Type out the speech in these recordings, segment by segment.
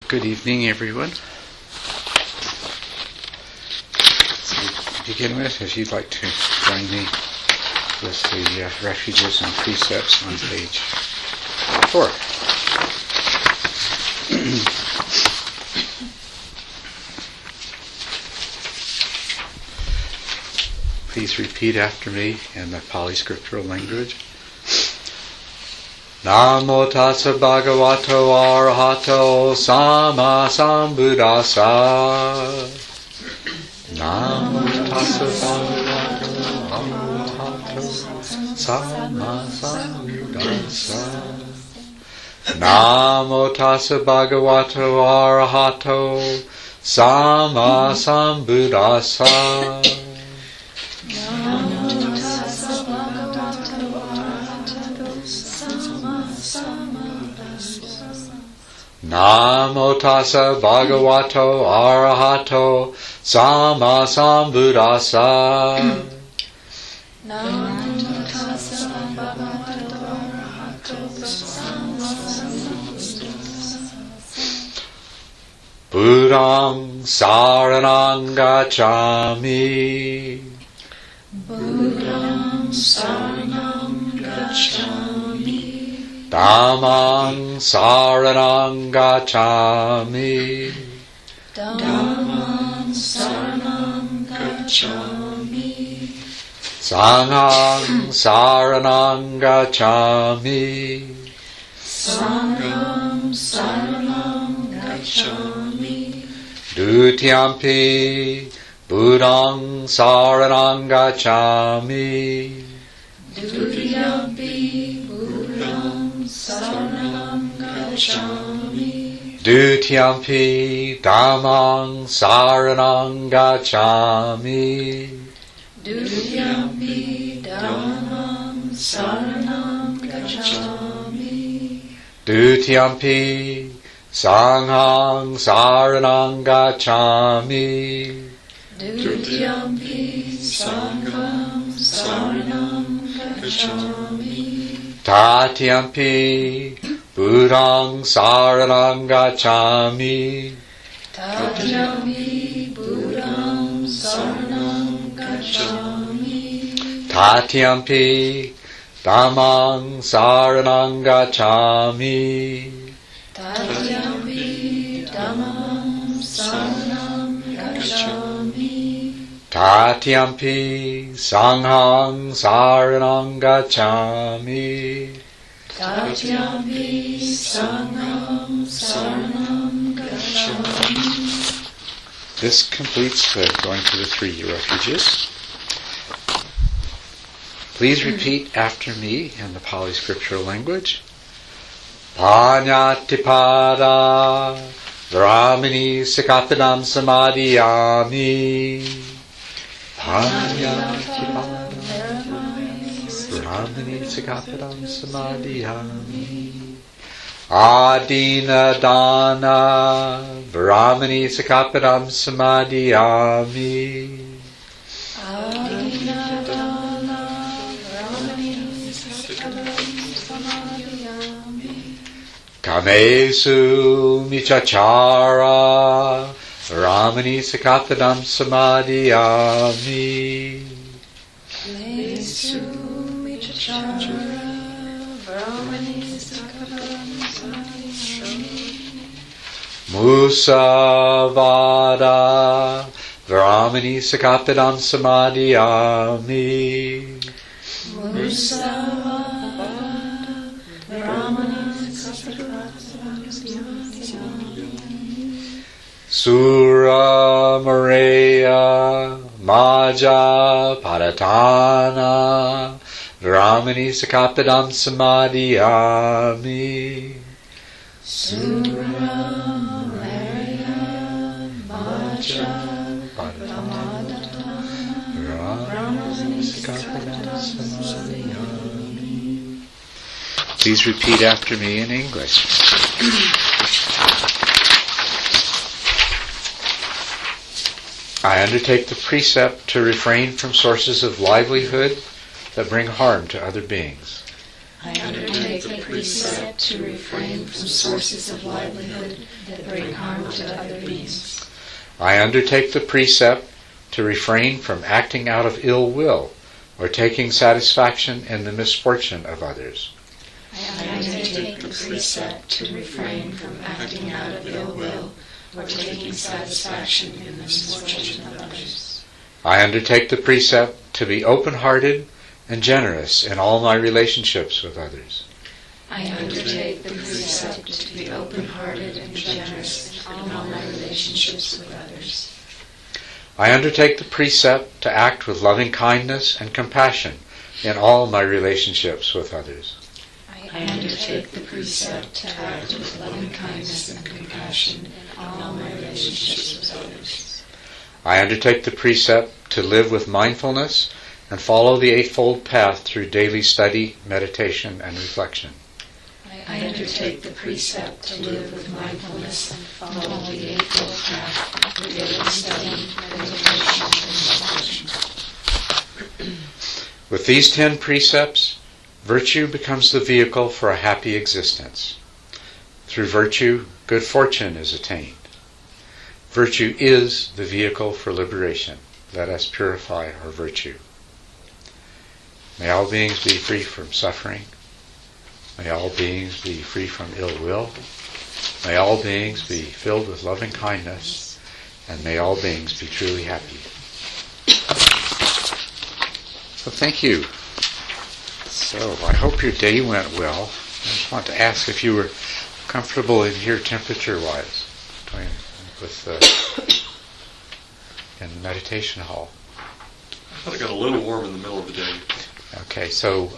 Good evening, everyone. To begin with, if you'd like to join me with the refuges and precepts on page 4. Please repeat after me in the Pali scriptural language. Namo tassa bhagavato arahato sama sambuddhassa. Namo tassa bhagavato arahato sama sambuddhassa. Namo tassa bhagavato arahato sama sambuddhassa. Namo tassa bhagavato arahato sama sambuddhassa. Namo tassa bhagavato arahato sama sambuddhassa. Buddhang saranang gacchami. Buddhang saranam gacchami. Dhammang saranang gacchami. Dhammang saranam gacchami. Sanghang saranang gacchami. Sangham saranam gacchami. Dutiyampi Buddhang saranang gacchami. Dutiyampi Buddhang saranam gacchami. Dutiyampi Dhammang saranang gacchami. Dutiyampi Dhammam saranam gacchami. Dutiyampi Sanghang saranang gacchami. Dutiyampi Sangham saranam gacchami. Tatyampi Buddhang saranang gacchami. Tatyampi Buddham saranam gacchami. Tatyampi Dhammang saranang gacchami. Tatyampi Dhammam saranam gacchami. Tatyampi Sanghang saranang gacchami. Tatyampi Sangham saranam gacchami. This completes the going to the 3 refuges. Please repeat after me in the Pali scriptural language. Panyatipada Brahmini Sikapadam Samadhiyami. Panyatipada Brahmini Sikapadam Samadhiyami. Adina Dana Brahmini Sikapadam Samadhiyami. Adina Dana Brahmani Sikapadam Samadhiyami. Kamesu Michachara Brahmini Sikapadam Samadhiyami. Kamesu Michachara Brahmani Sikapadam Samadhiyami. Musavada Brahmini Sikapadam Samadhiyami. Musavada Brahmani Sikapadam Samadhiyami. Sura Mareya Maja Padatana Brahmini Sikapadam Samadhiyami. Sura Mareya Maja Padatana Brahmani Sikapadam Samadhiyami. Please repeat after me in English. I undertake the precept to refrain from sources of livelihood that bring harm to other beings. I undertake the precept to refrain from sources of livelihood that bring harm to other beings. I undertake the precept to refrain from acting out of ill will or taking satisfaction in the misfortune of others. I undertake the precept to refrain from acting out of ill will or taking satisfaction in the misfortune of others. I undertake the precept to be open-hearted and generous in all my relationships with others. I undertake the precept to be open-hearted and generous in all my relationships with others. I undertake the precept to act with loving kindness and compassion in all my relationships with others. I undertake the precept to act with loving kindness and compassion in all my relationships with others. I undertake the precept to live with mindfulness and follow the Eightfold Path through daily study, meditation, and reflection. I undertake the precept to live with mindfulness and follow the Eightfold Path through daily study, meditation, and reflection. With these 10 precepts, virtue becomes the vehicle for a happy existence. Through virtue, good fortune is attained. Virtue is the vehicle for liberation. Let us purify our virtue. May all beings be free from suffering. May all beings be free from ill will. May all beings be filled with loving kindness. And may all beings be truly happy. So thank you. So I hope your day went well. I just want to ask if you were comfortable in here temperature-wise in the meditation hall. I thought it got a little warm in the middle of the day. Okay, so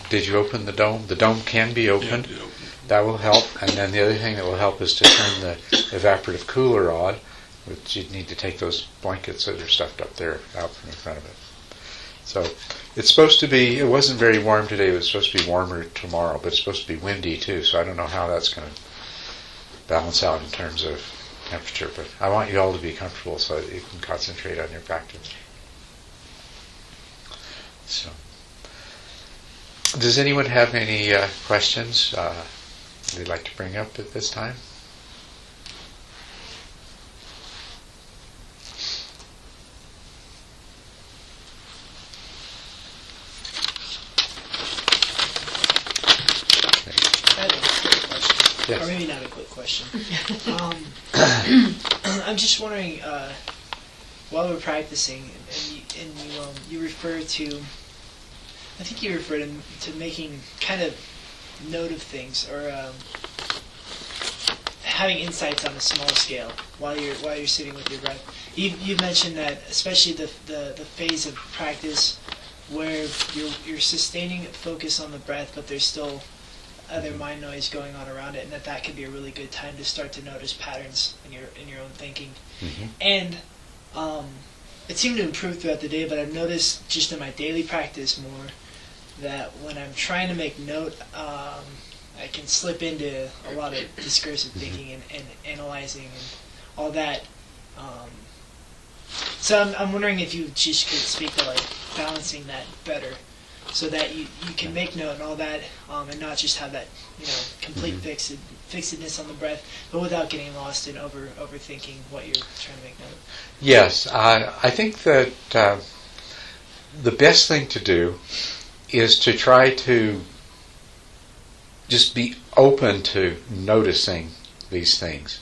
did you open the dome? The dome can be opened. Yeah, That will help. And then the other thing that will help is to turn the evaporative cooler on, which you'd need to take those blankets that are stuffed up there out from in front of it. So it's supposed to be, it wasn't very warm today, it was supposed to be warmer tomorrow, but it's supposed to be windy too, so I don't know how that's going to balance out in terms of temperature, but I want you all to be comfortable so that you can concentrate on your practice. So, does anyone have any questions they'd like to bring up at this time? Yes. Or maybe not a quick question. I'm just wondering, while we're practicing, and you refer to, I think you refer to making kind of note of things, or having insights on a small scale while you're sitting with your breath. You mentioned that, especially the phase of practice where you're sustaining focus on the breath, but there's still other mind noise going on around it, and that could be a really good time to start to notice patterns in your own thinking. Mm-hmm. And it seemed to improve throughout the day, but I've noticed just in my daily practice more that when I'm trying to make note, I can slip into a lot of discursive thinking and analyzing and all that. So I'm wondering if you just could speak to like balancing that better, so that you can make note and all that, and not just have that complete fixedness on the breath, but without getting lost in overthinking what you're trying to make note. Yes, I think that the best thing to do is to try to just be open to noticing these things.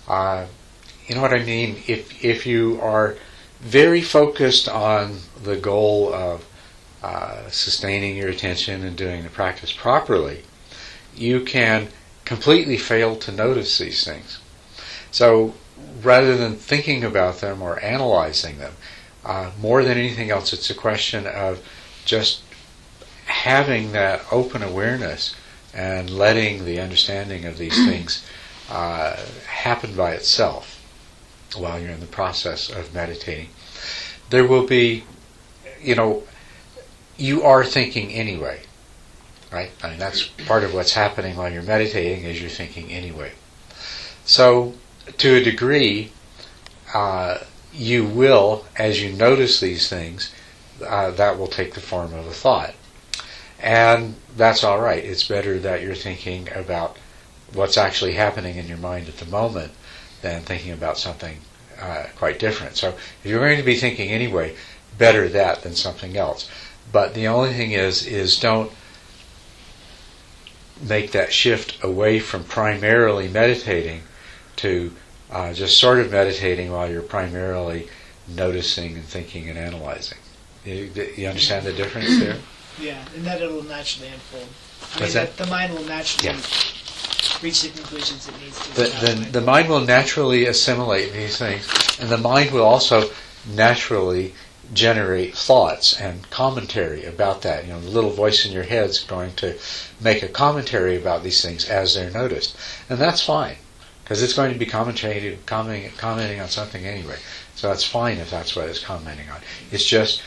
You know what I mean? If you are very focused on the goal of sustaining your attention and doing the practice properly, you can completely fail to notice these things. So rather than thinking about them or analyzing them, more than anything else, it's a question of just having that open awareness and letting the understanding of these things happen by itself while you're in the process of meditating. There will be, you are thinking anyway, right? I mean, that's part of what's happening while you're meditating is you're thinking anyway. So, to a degree, you will, as you notice these things, that will take the form of a thought. And that's all right. It's better that you're thinking about what's actually happening in your mind at the moment than thinking about something quite different. So if you're going to be thinking anyway, better that than something else. But the only thing is don't make that shift away from primarily meditating to just sort of meditating while you're primarily noticing and thinking and analyzing. You understand the difference there? Yeah, and that it'll naturally unfold. What's that? The mind will naturally Yeah. reach the conclusions it needs to. The mind will naturally assimilate these things, and the mind will also naturally generate thoughts and commentary about that. You know, the little voice in your head's going to make a commentary about these things as they're noticed, and that's fine because it's going to be commenting on something anyway. So that's fine if that's what it's commenting on. It's just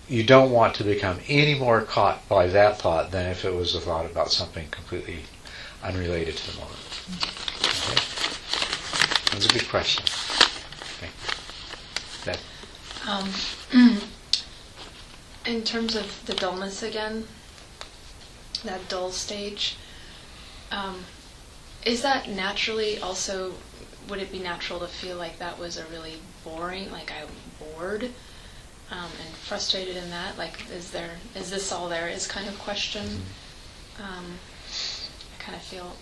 you don't want to become any more caught by that thought than if it was a thought about something completely unrelated to the moment. Okay? That's a good question. Okay. Beth? In terms of the dullness again, that dull stage, is that naturally also, would it be natural to feel like that was a really boring, like I'm bored and frustrated in that? Like, is this all there is kind of question? I kind of feel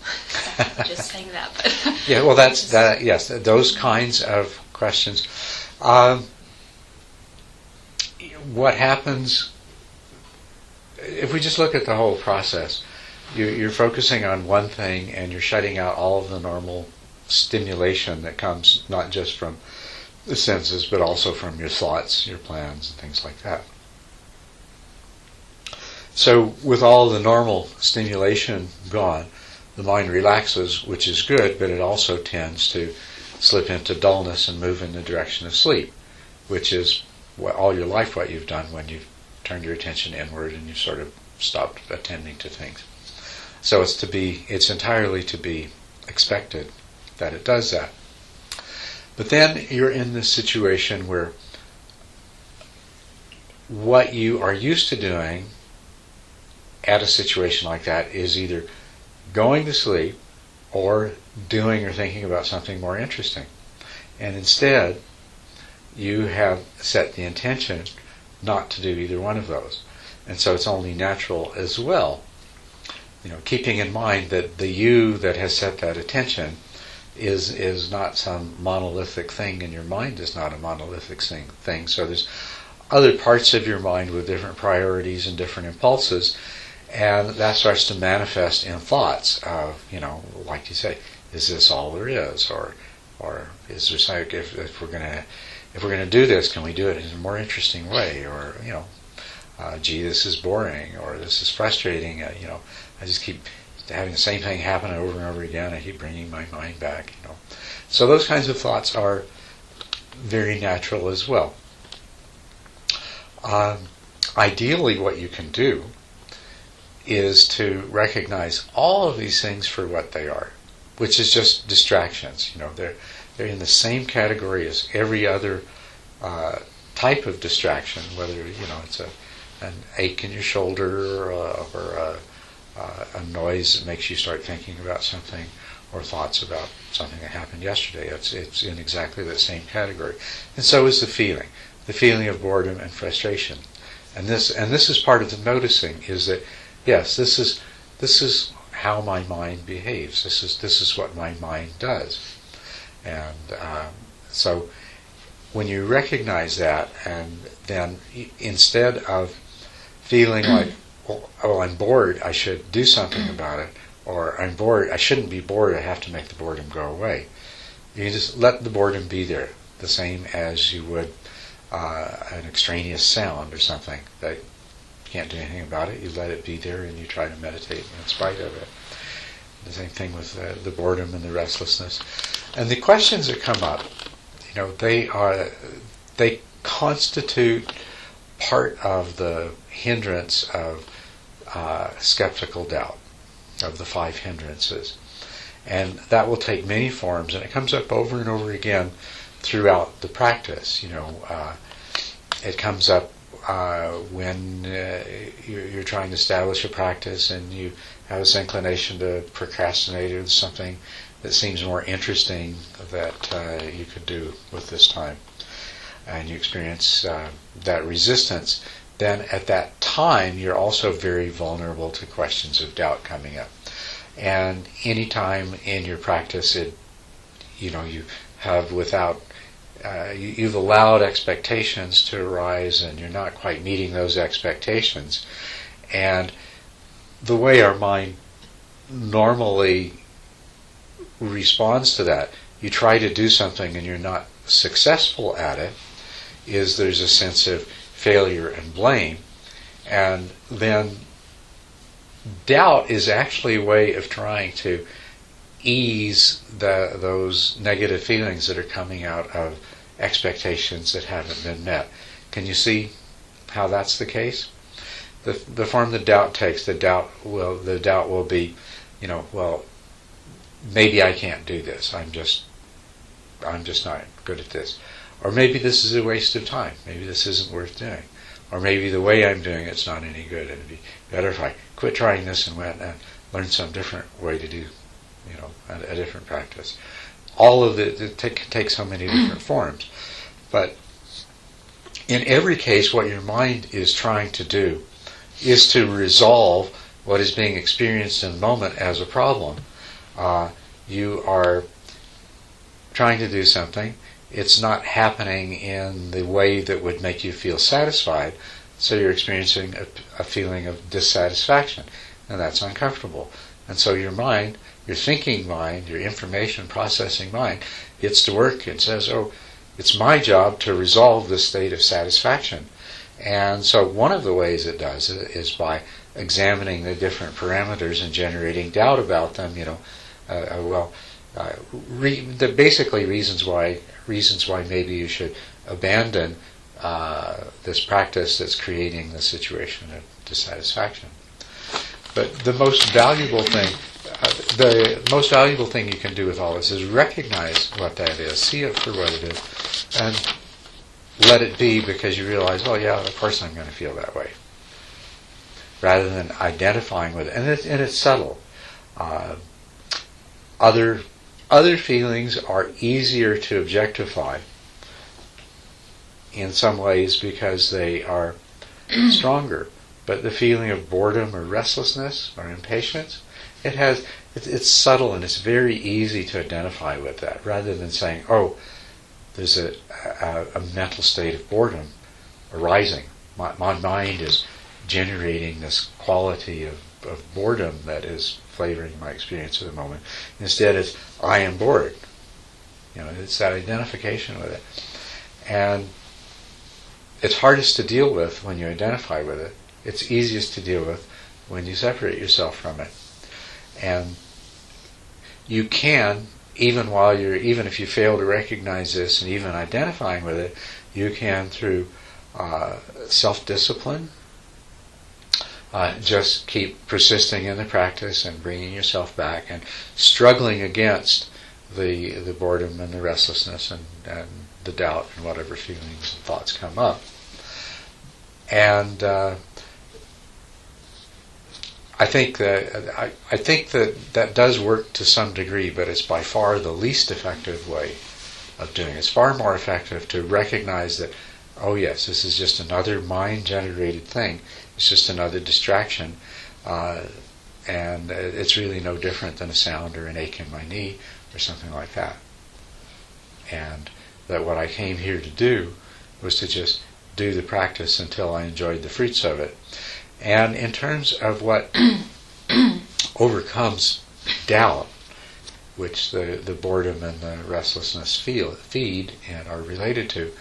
just saying that, but yeah, well, that's that. Yes, those kinds of questions. What happens if we just look at the whole process? You're focusing on one thing, and you're shutting out all of the normal stimulation that comes not just from the senses, but also from your thoughts, your plans, and things like that. So with all the normal stimulation gone, the mind relaxes, which is good, but it also tends to slip into dullness and move in the direction of sleep, which is all your life what you've done when you've turned your attention inward and you've sort of stopped attending to things. So it's entirely to be expected that it does that. But then you're in this situation where what you are used to doing at a situation like that is either going to sleep or doing or thinking about something more interesting. And instead, you have set the intention not to do either one of those. And so it's only natural as well, keeping in mind that the you that has set that attention is not some monolithic thing, and your mind is not a monolithic thing. So there's other parts of your mind with different priorities and different impulses, and that starts to manifest in thoughts of, like you say, is this all there is, or is there something, if we're gonna do this, can we do it in a more interesting way, or gee, this is boring, or this is frustrating, I just keep having the same thing happen over and over again. I keep bringing my mind back, So those kinds of thoughts are very natural as well. Ideally, what you can do is to recognize all of these things for what they are, which is just distractions. They're in the same category as every other type of distraction, whether it's an ache in your shoulder or a noise that makes you start thinking about something, or thoughts about something that happened yesterday. It's in exactly the same category. And so is the feeling of boredom and frustration. And this is part of the noticing, is that yes, this is how my mind behaves. This is what my mind does. And so when you recognize that, and then instead of feeling like, oh, I'm bored, I should do something about it, or I'm bored, I shouldn't be bored, I have to make the boredom go away. You just let the boredom be there, the same as you would an extraneous sound or something that you can't do anything about it. You let it be there and you try to meditate in spite of it. The same thing with the boredom and the restlessness. And the questions that come up, they constitute part of the hindrance of skeptical doubt, of the 5 hindrances. And that will take many forms, and it comes up over and over again throughout the practice. It comes up when you're trying to establish a practice and you have this inclination to procrastinate or something that seems more interesting that you could do with this time, and you experience that resistance, then at that time you're also very vulnerable to questions of doubt coming up. And any time in your practice, you have you've allowed expectations to arise, and you're not quite meeting those expectations. And the way our mind normally responds to that, you try to do something and you're not successful at it, is there's a sense of failure and blame. And then doubt is actually a way of trying to ease those negative feelings that are coming out of expectations that haven't been met. Can you see how that's the case? The form that doubt takes, the doubt will be, well, maybe I can't do this. I'm just not good at this. Or maybe this is a waste of time. Maybe this isn't worth doing. Or maybe the way I'm doing it's not any good. It'd be better if I quit trying this and went and learned some different way to do, a different practice. All of it can take so many different forms. But in every case, what your mind is trying to do is to resolve what is being experienced in the moment as a problem. You are trying to do something. It's not happening in the way that would make you feel satisfied, so you're experiencing a feeling of dissatisfaction, and that's uncomfortable. And so your mind, your thinking mind, your information processing mind, gets to work and says, oh, it's my job to resolve this state of satisfaction. And so one of the ways it does it is by examining the different parameters and generating doubt about them, basically reasons why maybe you should abandon this practice that's creating the situation of dissatisfaction. But the most valuable thing you can do with all this is recognize what that is, see it for what it is, and let it be, because you realize, oh yeah, of course I'm going to feel that way, rather than identifying with it. And it's subtle. Other feelings are easier to objectify in some ways because they are stronger. But the feeling of boredom or restlessness or impatience, it's subtle, and it's very easy to identify with that, rather than saying, oh, there's a mental state of boredom arising. My mind is generating this quality of boredom that is flavoring my experience of the moment. Instead, it's I am bored. It's that identification with it. And it's hardest to deal with when you identify with it. It's easiest to deal with when you separate yourself from it. And you can, even if you fail to recognize this and even identifying with it, you can, through self-discipline, just keep persisting in the practice and bringing yourself back and struggling against the boredom and the restlessness and the doubt and whatever feelings and thoughts come up. And I think that does work to some degree, but it's by far the least effective way of doing it. It's far more effective to recognize that, oh yes, this is just another mind-generated thing. It's just another distraction, and it's really no different than a sound or an ache in my knee or something like that. And that what I came here to do was to just do the practice until I enjoyed the fruits of it. And in terms of what overcomes doubt, which the boredom and the restlessness feed and are related to,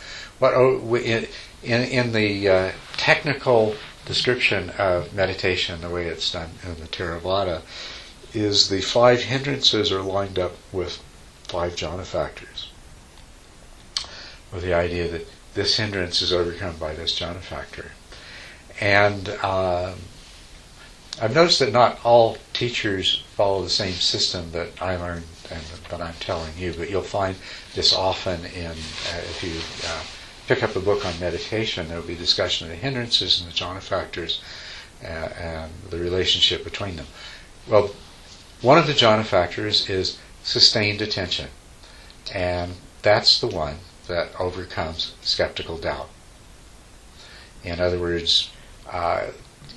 in the technical description of meditation, the way it's done in the Theravada, is the 5 hindrances are lined up with 5 jhana factors, with the idea that this hindrance is overcome by this jhana factor. And I've noticed that not all teachers follow the same system that I learned and that I'm telling you, but you'll find this often if you pick up a book on meditation, there will be discussion of the hindrances and the jhana factors and the relationship between them. Well, one of the jhana factors is sustained attention, and that's the one that overcomes skeptical doubt. In other words,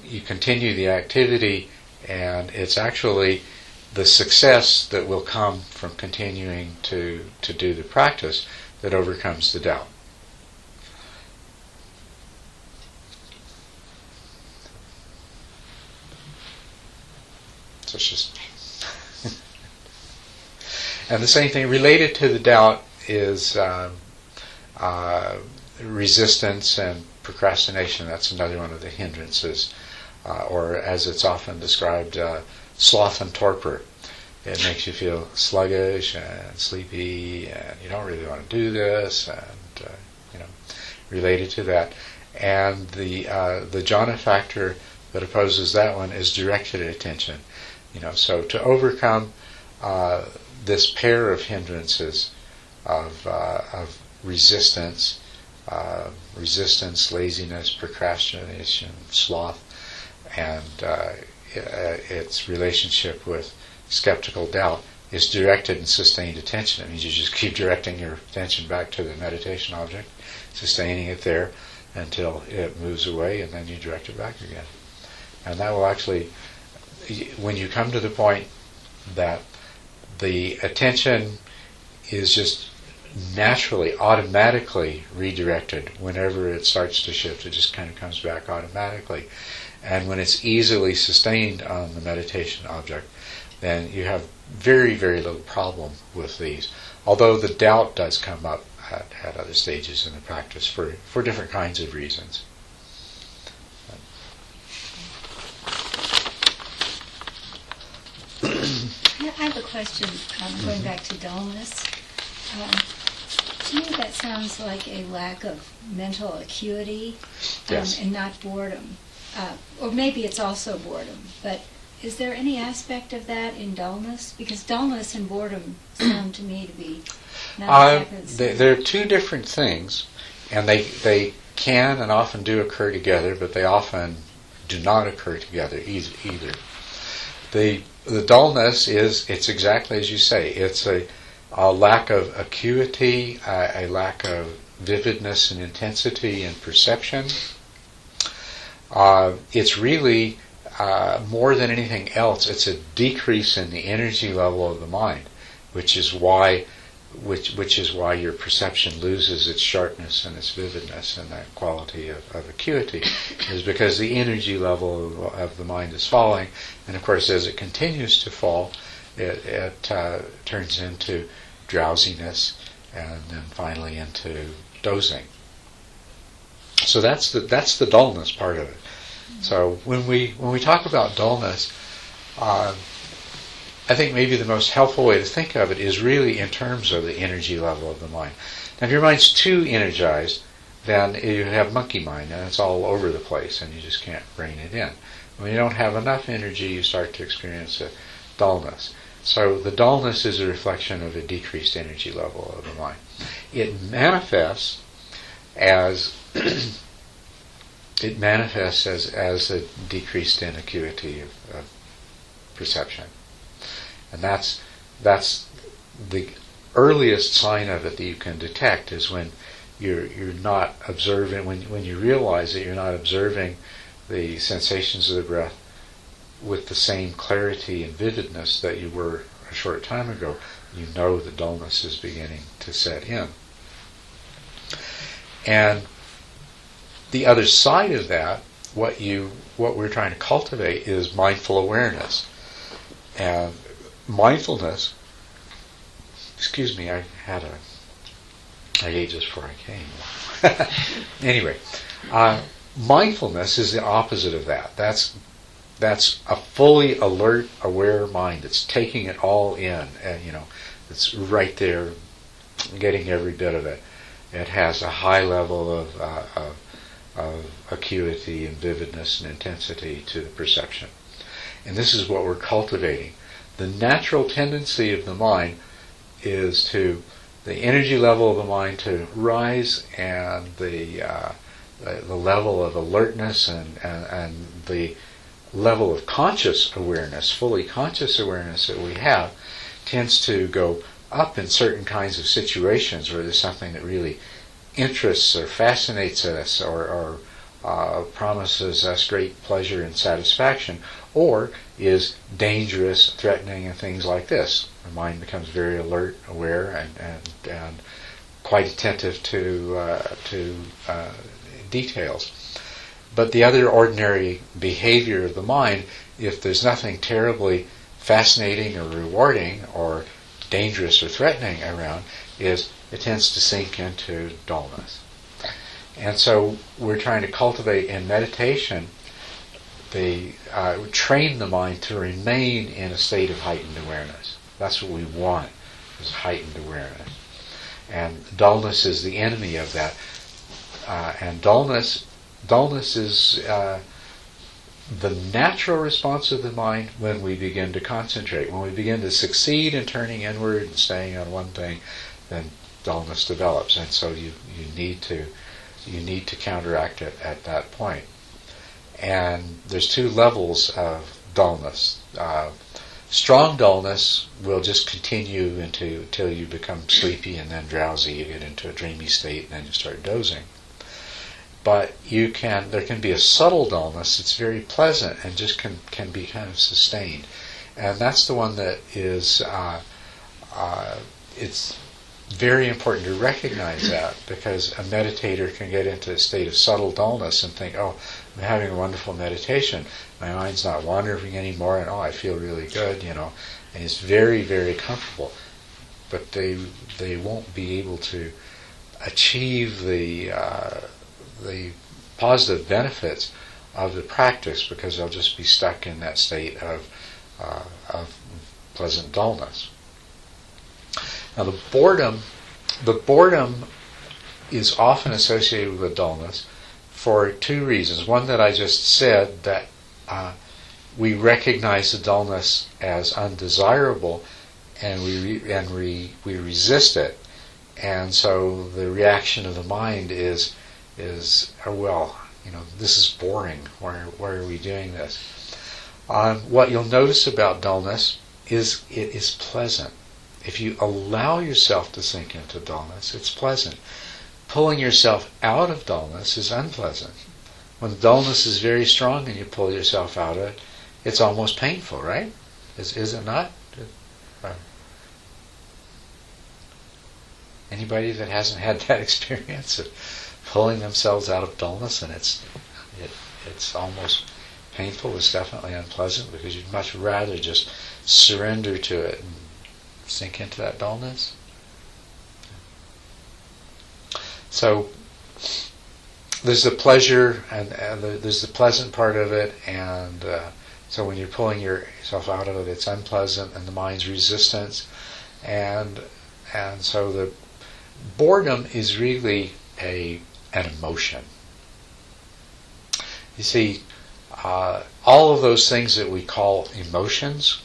you continue the activity, and it's actually the success that will come from continuing to do the practice that overcomes the doubt. So it's just and the same thing related to the doubt is resistance and procrastination. That's another one of the hindrances, or as it's often described, sloth and torpor. It makes you feel sluggish and sleepy, and you don't really want to do this, and related to that. And the jhana factor that opposes that one is directed attention. So to overcome this pair of hindrances of resistance, laziness, procrastination, sloth, and its relationship with skeptical doubt is directed and sustained attention. It means you just keep directing your attention back to the meditation object, sustaining it there until it moves away, and then you direct it back again. And that will actually, when you come to the point that the attention is just naturally, automatically redirected whenever it starts to shift, it just kind of comes back automatically. And when it's easily sustained on the meditation object, then you have very, very little problem with these. Although the doubt does come up at other stages in the practice for different kinds of reasons. I have a question going back to dullness. To me that sounds like a lack of mental acuity Yes. and not boredom. Or maybe it's also boredom. But is there any aspect of that in dullness? Because dullness and boredom sound to me to be not exactly the same. They're two different things, and they can and often do occur together, but they often do not occur together either. The dullness it's exactly as you say. It's a lack of acuity, a lack of vividness and intensity and perception. It's really more than anything else, it's a decrease in the energy level of the mind, which is why your perception loses its sharpness and its vividness and that quality of acuity, is because the energy level of the mind is falling, and of course as it continues to fall, it turns into drowsiness and then finally into dozing. So that's the dullness part of it. So when we talk about dullness, I think maybe the most helpful way to think of it is really in terms of the energy level of the mind. Now, if your mind's too energized, then you have monkey mind, and it's all over the place, and you just can't rein it in. When you don't have enough energy, you start to experience a dullness. So the dullness is a reflection of a decreased energy level of the mind. It manifests as as a decreased in acuity of perception. And that's the earliest sign of it that you can detect, is when you're not observing, when you realize that you're not observing the sensations of the breath with the same clarity and vividness that you were a short time ago. You know the dullness is beginning to set in. And the other side of that, what we're trying to cultivate, is mindful awareness. And mindfulness, I ate just before I came. Anyway, mindfulness is the opposite of that. That's a fully alert, aware mind. It's taking it all in, and it's right there, getting every bit of it. It has a high level of acuity and vividness and intensity to the perception. And this is what we're cultivating. The natural tendency of the mind is to the energy level of the mind to rise, and the level of alertness and the level of conscious awareness, fully conscious awareness that we have, tends to go up in certain kinds of situations where there's something that really interests or fascinates us, or promises us great pleasure and satisfaction, or is dangerous, threatening, and things like this. The mind becomes very alert, aware, and quite attentive to details. But the other ordinary behavior of the mind, if there's nothing terribly fascinating or rewarding or dangerous or threatening around, is it tends to sink into dullness. And so we're trying to cultivate in meditation, train the mind to remain in a state of heightened awareness. That's what we want, is heightened awareness. And dullness is the enemy of that. And dullness is the natural response of the mind when we begin to concentrate. When we begin to succeed in turning inward and staying on one thing, then dullness develops. And so you need to counteract it at that point. And there's two levels of dullness. Strong dullness will just continue until you become sleepy and then drowsy. You get into a dreamy state and then you start dozing. But there can be a subtle dullness that's very pleasant and just can be kind of sustained. And that's the one that is, it's very important to recognize that, because a meditator can get into a state of subtle dullness and think, oh, I'm having a wonderful meditation. My mind's not wandering anymore, and I feel really good, and it's very, very comfortable. But they won't be able to achieve the positive benefits of the practice, because they'll just be stuck in that state of pleasant dullness. Now the boredom is often associated with dullness for two reasons. One that I just said, that we recognize the dullness as undesirable, and we resist it, and so the reaction of the mind is this is boring. Why are we doing this? What you'll notice about dullness is it is pleasant. If you allow yourself to sink into dullness, it's pleasant. Pulling yourself out of dullness is unpleasant. When the dullness is very strong and you pull yourself out of it, it's almost painful, right? Is it not? Anybody that hasn't had that experience of pulling themselves out of dullness and it's almost painful, is definitely unpleasant, because you'd much rather just surrender to it and sink into that dullness. So there's the pleasure and there's the pleasant part of it, and so when you're pulling yourself out of it, it's unpleasant, and the mind's resistance, and so the boredom is really an emotion. You see, all of those things that we call emotions,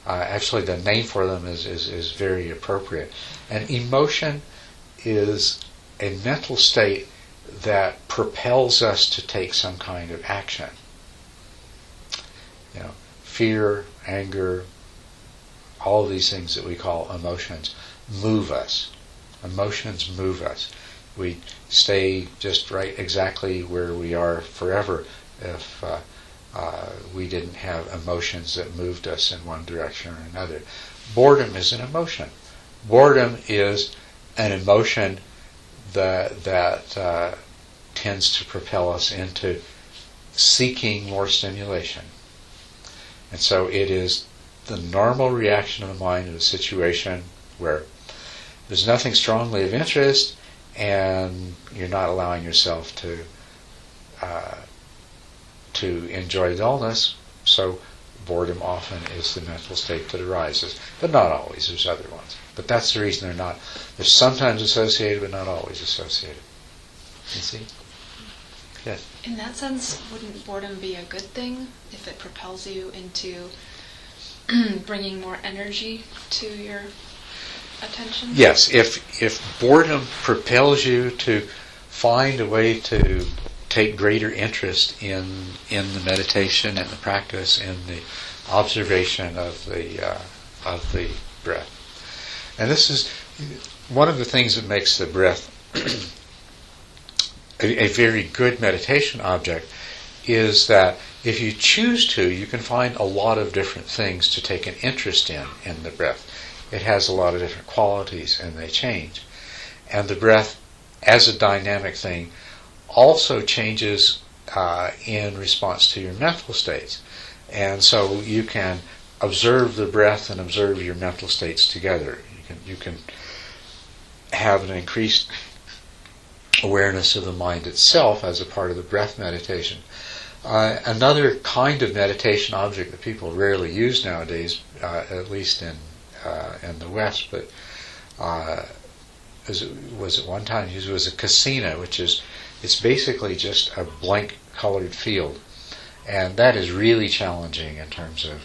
actually the name for them is very appropriate. An emotion is a mental state that propels us to take some kind of action. Fear, anger, all of these things that we call emotions move us. Emotions move us. We stay just right exactly where we are forever if we didn't have emotions that moved us in one direction or another. Boredom is an emotion. Boredom is an emotion that tends to propel us into seeking more stimulation. And so it is the normal reaction of the mind in a situation where there's nothing strongly of interest, and you're not allowing yourself to enjoy dullness. So boredom often is the mental state that arises, but not always. There's other ones, but that's the reason they're sometimes associated, but not always associated. You see? Yes. In that sense, wouldn't boredom be a good thing if it propels you into bringing more energy to your attention? Yes, if boredom propels you to find a way to take greater interest in the meditation and the practice and the observation of the breath. And this is one of the things that makes the breath a very good meditation object, is that if you choose to, you can find a lot of different things to take an interest in the breath. It has a lot of different qualities and they change. And the breath, as a dynamic thing, also changes in response to your mental states. And so you can observe the breath and observe your mental states together. You can have an increased awareness of the mind itself as a part of the breath meditation. Another kind of meditation object that people rarely use nowadays, at least in the West, but was at one time used, was a casino, which is, it's basically just a blank colored field, and that is really challenging in terms of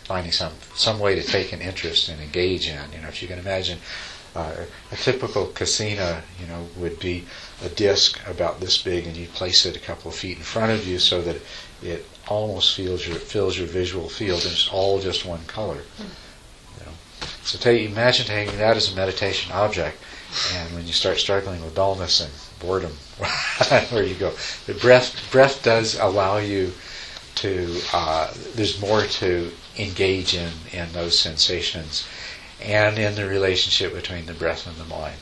finding some way to take an interest and engage in. If you can imagine, a typical casino, would be a disc about this big, and you place it a couple of feet in front of you so that it almost fills your visual field, and it's all just one color. So imagine taking that as a meditation object, and when you start struggling with dullness and boredom, where you go. The breath does allow you to. There's more to engage in those sensations, and in the relationship between the breath and the mind.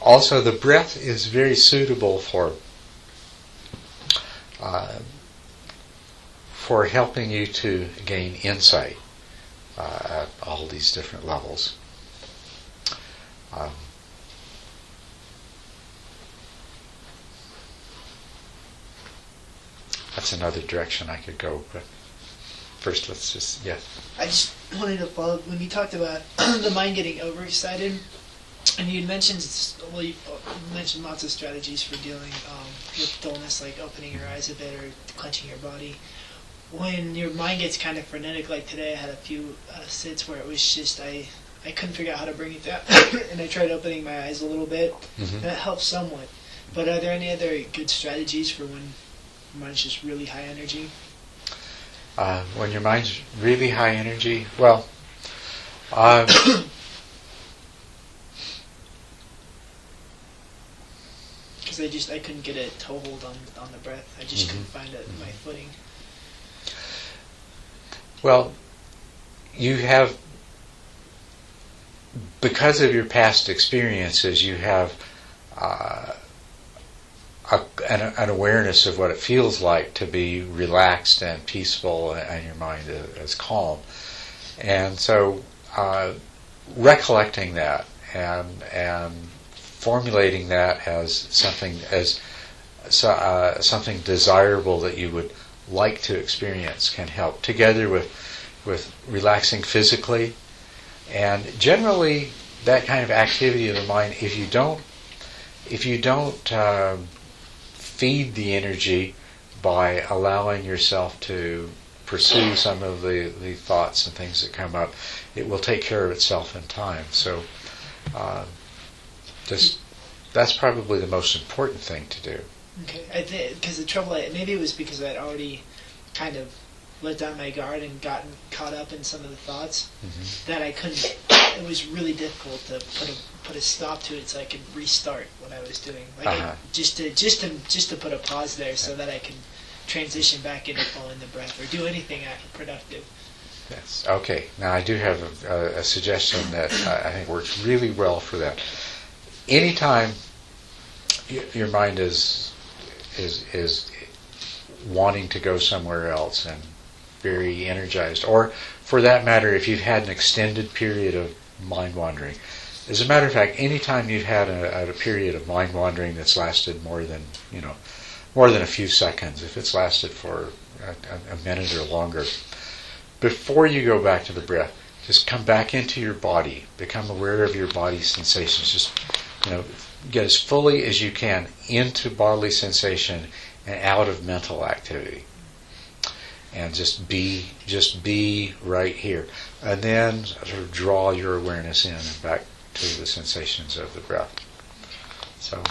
Also, the breath is very suitable for helping you to gain insight at all these different levels. That's another direction I could go, but first let's just, yes. I just wanted to follow up when you talked about the mind getting overexcited, and you mentioned, you mentioned lots of strategies for dealing with dullness, like opening your eyes a bit or clenching your body. When your mind gets kind of frenetic, like today, I had a few sits where it was just I couldn't figure out how to bring it down, and I tried opening my eyes a little bit, and it helped somewhat. But are there any other good strategies for when your mind's just really high energy? When your mind's really high energy, well, because I couldn't get a toehold on the breath. I just couldn't find my footing. Well, you have, because of your past experiences, you have an awareness of what it feels like to be relaxed and peaceful, and your mind is calm. And so recollecting that and formulating that as something desirable that you would like to experience can help, together with relaxing physically. And generally that kind of activity of the mind, if you don't feed the energy by allowing yourself to pursue some of the thoughts and things that come up, it will take care of itself in time. So that's probably the most important thing to do. Okay, because the trouble, maybe it was because I'd already kind of let down my guard and gotten caught up in some of the thoughts that I couldn't. It was really difficult to put a stop to it so I could restart what I was doing. Like just to put a pause there so that I can transition back into following the breath or do anything productive. Yes. Okay. Now I do have a suggestion that I think works really well for that. Anytime your mind is wanting to go somewhere else and very energized, or for that matter, if you've had an extended period of mind wandering. As a matter of fact, anytime you've had a period of mind wandering that's lasted more than a few seconds, if it's lasted for a minute or longer, before you go back to the breath, just come back into your body, become aware of your body's sensations. Just get as fully as you can into bodily sensation and out of mental activity. and just be right here, and then sort of draw your awareness in and back to the sensations of the breath. So,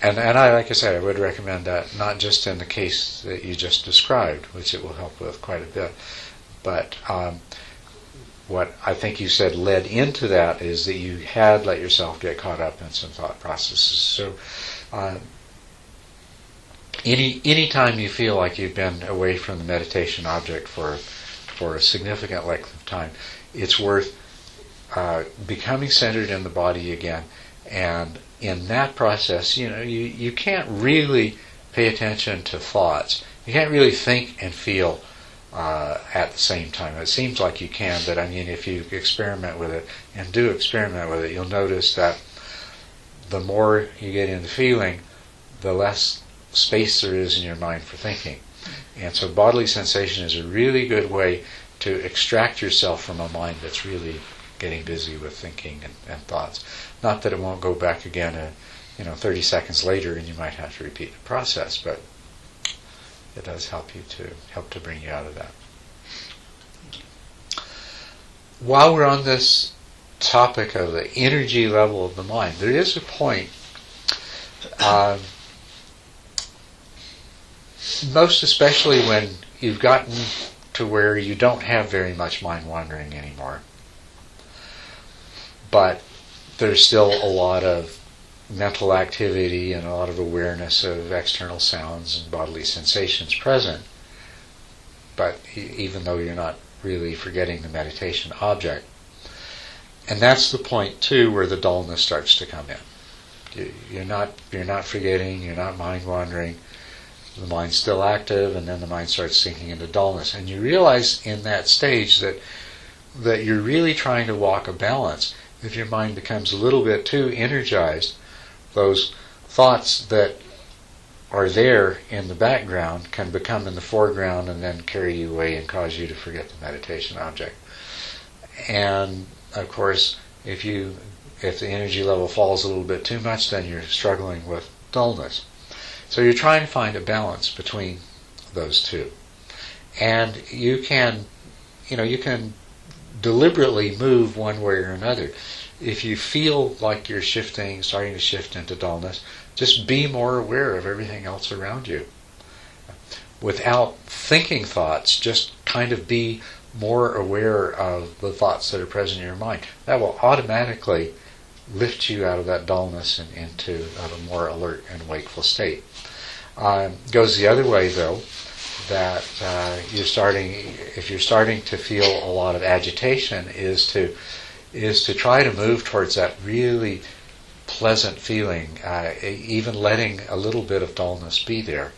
and I, like I said, I would recommend that not just in the case that you just described, which it will help with quite a bit, but what I think you said led into that is that you had let yourself get caught up in some thought processes. So any time you feel like you've been away from the meditation object for a significant length of time, it's worth becoming centered in the body again. And in that process, you can't really pay attention to thoughts. You can't really think and feel at the same time. It seems like you can, but if you experiment with it, and do experiment with it, you'll notice that the more you get into feeling, the less space there is in your mind for thinking. And so bodily sensation is a really good way to extract yourself from a mind that's really getting busy with thinking and thoughts. Not that it won't go back again 30 seconds later and you might have to repeat the process, but it does help to bring you out of that. While we're on this topic of the energy level of the mind, there is a point, most especially when you've gotten to where you don't have very much mind wandering anymore, but there's still a lot of mental activity and a lot of awareness of external sounds and bodily sensations present, but even though you're not really forgetting the meditation object. And that's the point too where the dullness starts to come in. You're not forgetting, you're not mind wandering, the mind's still active, and then the mind starts sinking into dullness. And you realize in that stage that you're really trying to walk a balance. If your mind becomes a little bit too energized, those thoughts that are there in the background can become in the foreground and then carry you away and cause you to forget the meditation object. And of course, if the energy level falls a little bit too much, then you're struggling with dullness. So you're trying to find a balance between those two. And you can deliberately move one way or another. If you feel like you're starting to shift into dullness, just be more aware of everything else around you. Without thinking thoughts, just kind of be more aware of the thoughts that are present in your mind. That will automatically lift you out of that dullness and into a more alert and wakeful state. Goes the other way though, that if you're starting to feel a lot of agitation, is to try to move towards that really pleasant feeling, even letting a little bit of dullness be there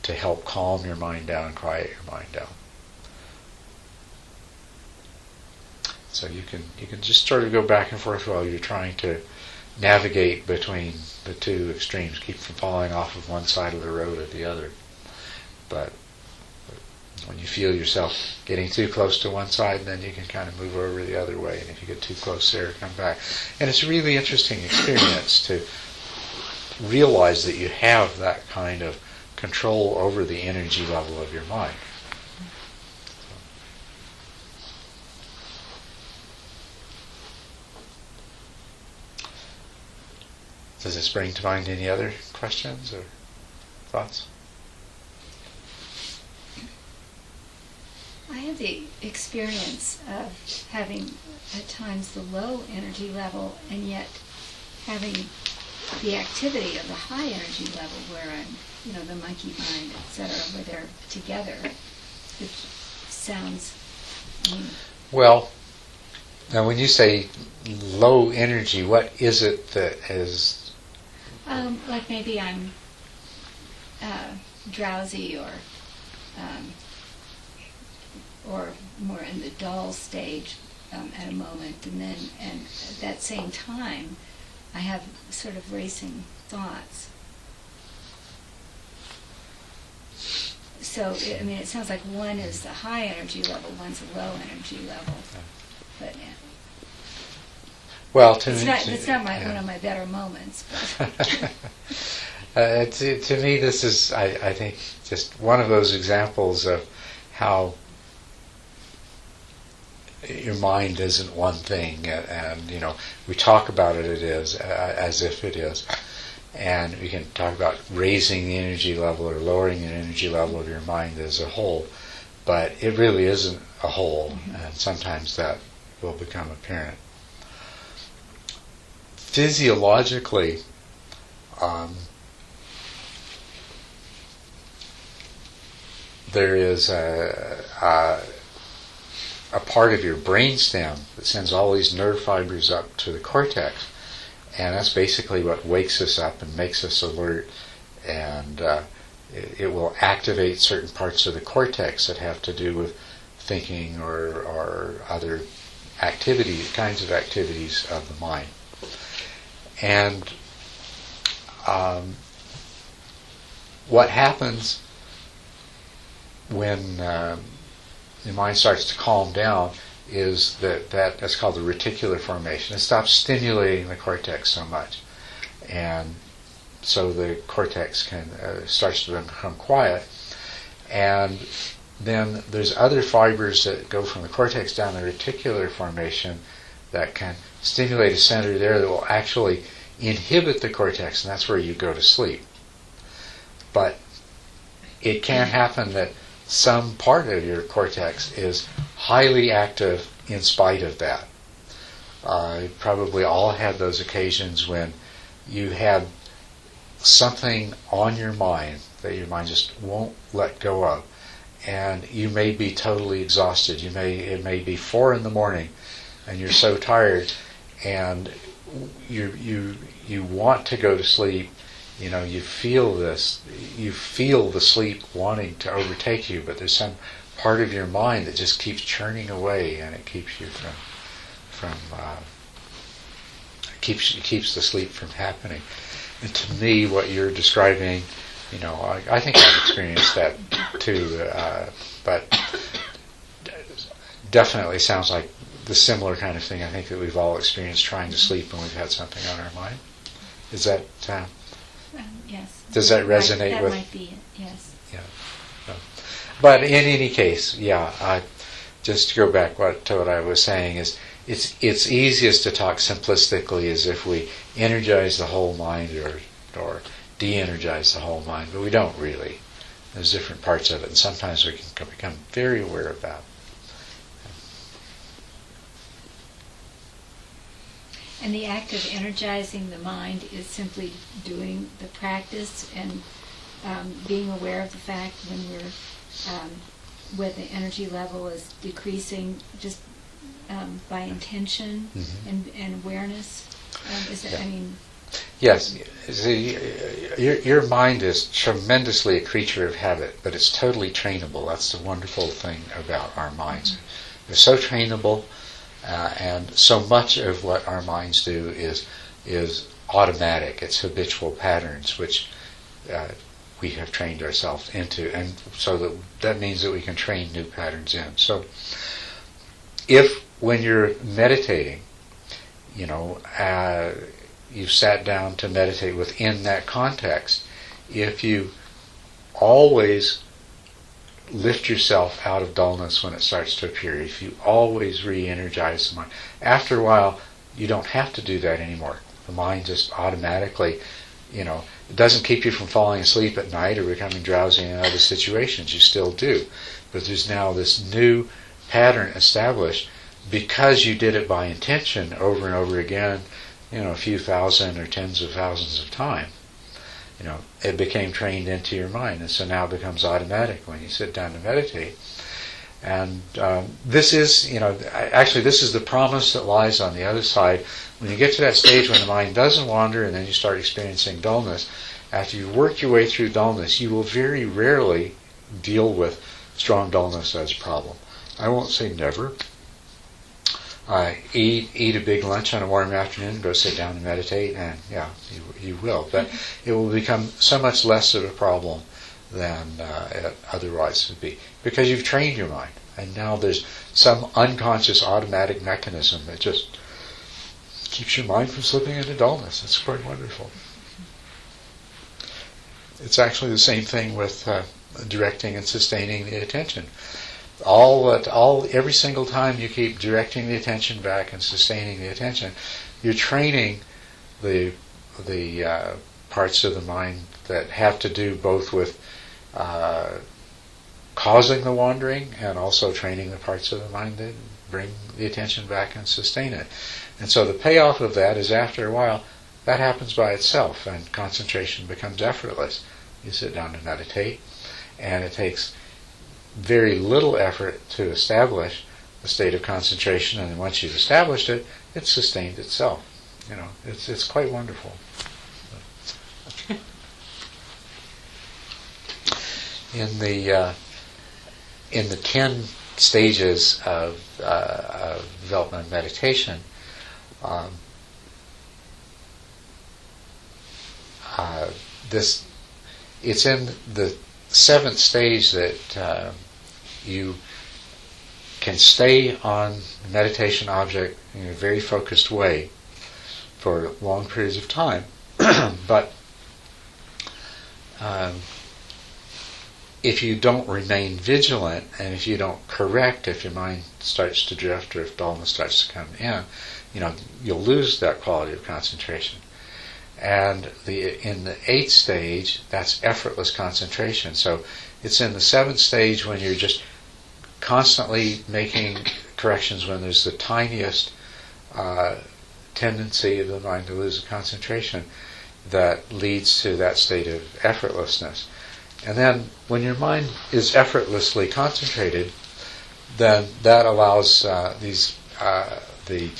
to help calm your mind down and quiet your mind down. So you can just sort of go back and forth while you're trying to navigate between the two extremes, keep from falling off of one side of the road or the other. But when you feel yourself getting too close to one side, then you can kind of move over the other way, and if you get too close there, come back. And it's a really interesting experience to realize that you have that kind of control over the energy level of your mind. Does this bring to mind any other questions or thoughts? I have the experience of having at times the low energy level and yet having the activity of the high energy level where I'm, the monkey mind, etc., where they're together, which sounds... Well, now when you say low energy, what is it that is... like maybe I'm drowsy or more in the dull stage at a moment, and at that same time I have sort of racing thoughts. So it sounds like one is the high energy level, one's a low energy level, but well, it's not one of my better moments. But. To me, this is, I think, just one of those examples of how your mind isn't one thing, and we talk about it is as if it is, and we can talk about raising the energy level or lowering the energy level of your mind as a whole, but it really isn't a whole, and sometimes that will become apparent. Physiologically, there is a part of your brainstem that sends all these nerve fibers up to the cortex, and that's basically what wakes us up and makes us alert, and it will activate certain parts of the cortex that have to do with thinking or other kinds of activities of the mind. And what happens when the mind starts to calm down is that's called the reticular formation. It stops stimulating the cortex so much, and so the cortex starts to become quiet. And then there's other fibers that go from the cortex down the reticular formation that can stimulate a center there that will actually inhibit the cortex, and that's where you go to sleep. But it can happen that some part of your cortex is highly active in spite of that. You probably all had those occasions when you had something on your mind that your mind just won't let go of, and you may be totally exhausted. It may be 4 a.m. and you're so tired, and you want to go to sleep. You feel this. You feel the sleep wanting to overtake you, but there's some part of your mind that just keeps churning away, and it keeps you keeps the sleep from happening. And to me, what you're describing, I think I've experienced that too, but definitely sounds like the similar kind of thing I think that we've all experienced trying to sleep when we've had something on our mind. Is that yes. Does that resonate that with? That might be it. Yes. Yeah. But in any case, just to go back to what I was saying is, it's easiest to talk simplistically as if we energize the whole mind or de-energize the whole mind, but we don't really. There's different parts of it, and sometimes we can become very aware of that. And the act of energizing the mind is simply doing the practice and being aware of the fact when the energy level is decreasing, just by intention and awareness. Yes. See, your mind is tremendously a creature of habit, but it's totally trainable. That's the wonderful thing about our minds. They're so trainable. And so much of what our minds do is automatic. It's habitual patterns, which we have trained ourselves into, and so that means that we can train new patterns in. So, if when you're meditating, you've sat down to meditate within that context, if you always lift yourself out of dullness when it starts to appear, if you always re-energize the mind, after a while you don't have to do that anymore. The mind just automatically, it doesn't keep you from falling asleep at night or becoming drowsy in other situations. You still do. But there's now this new pattern established because you did it by intention over and over again, a few thousand or tens of thousands of times. It became trained into your mind, and so now it becomes automatic when you sit down to meditate. And this is the promise that lies on the other side. When you get to that stage when the mind doesn't wander and then you start experiencing dullness, after you work your way through dullness, you will very rarely deal with strong dullness as a problem. I won't say never. Eat a big lunch on a warm afternoon, go sit down and meditate, and you will. But it will become so much less of a problem than it otherwise would be, because you've trained your mind, and now there's some unconscious automatic mechanism that just keeps your mind from slipping into dullness. It's quite wonderful. It's actually the same thing with directing and sustaining the attention. Every single time you keep directing the attention back and sustaining the attention, you're training the parts of the mind that have to do both with causing the wandering and also training the parts of the mind that bring the attention back and sustain it. And so the payoff of that is, after a while, that happens by itself and concentration becomes effortless. You sit down to meditate, and it takes very little effort to establish a state of concentration, and then once you've established it, it's sustained itself. It's quite wonderful. In the 10 stages of development of meditation, it's in the 7th stage that you can stay on the meditation object in a very focused way for long periods of time, but if you don't remain vigilant, and if you don't correct, if your mind starts to drift or if dullness starts to come in, you'll lose that quality of concentration. And in the 8th stage, that's effortless concentration. So it's in the 7th stage, when you're just constantly making corrections when there's the tiniest tendency of the mind to lose concentration, that leads to that state of effortlessness. And then when your mind is effortlessly concentrated, then that allows the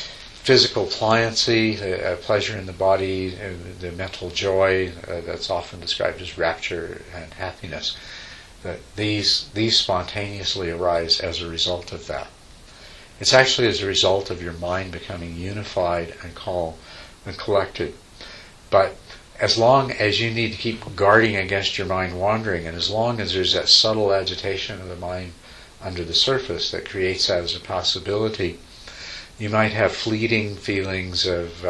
physical pliancy, the pleasure in the body, the mental joy that's often described as rapture and happiness, that these spontaneously arise as a result of that. It's actually as a result of your mind becoming unified and calm and collected. But as long as you need to keep guarding against your mind wandering, and as long as there's that subtle agitation of the mind under the surface that creates that as a possibility, you might have fleeting feelings of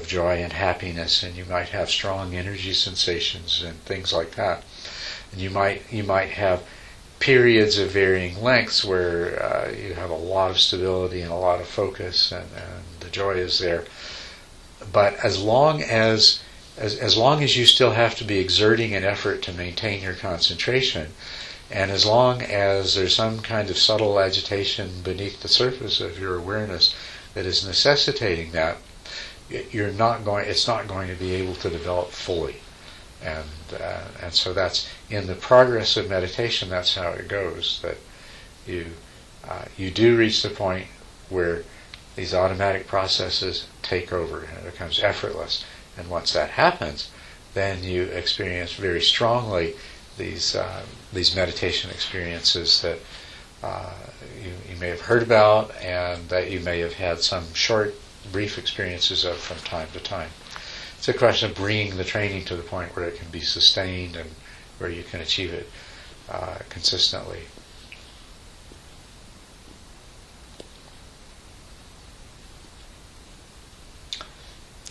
joy and happiness, and you might have strong energy sensations and things like that. And you might have periods of varying lengths where you have a lot of stability and a lot of focus, and the joy is there. But as long as you still have to be exerting an effort to maintain your concentration, and as long as there's some kind of subtle agitation beneath the surface of your awareness that is necessitating that, it's not going to be able to develop fully. And so that's in the progress of meditation. That's how it goes. That you do reach the point where these automatic processes take over and it becomes effortless. And once that happens, then you experience very strongly these meditation experiences that you may have heard about, and that you may have had some short, brief experiences of from time to time. It's a question of bringing the training to the point where it can be sustained and where you can achieve it consistently.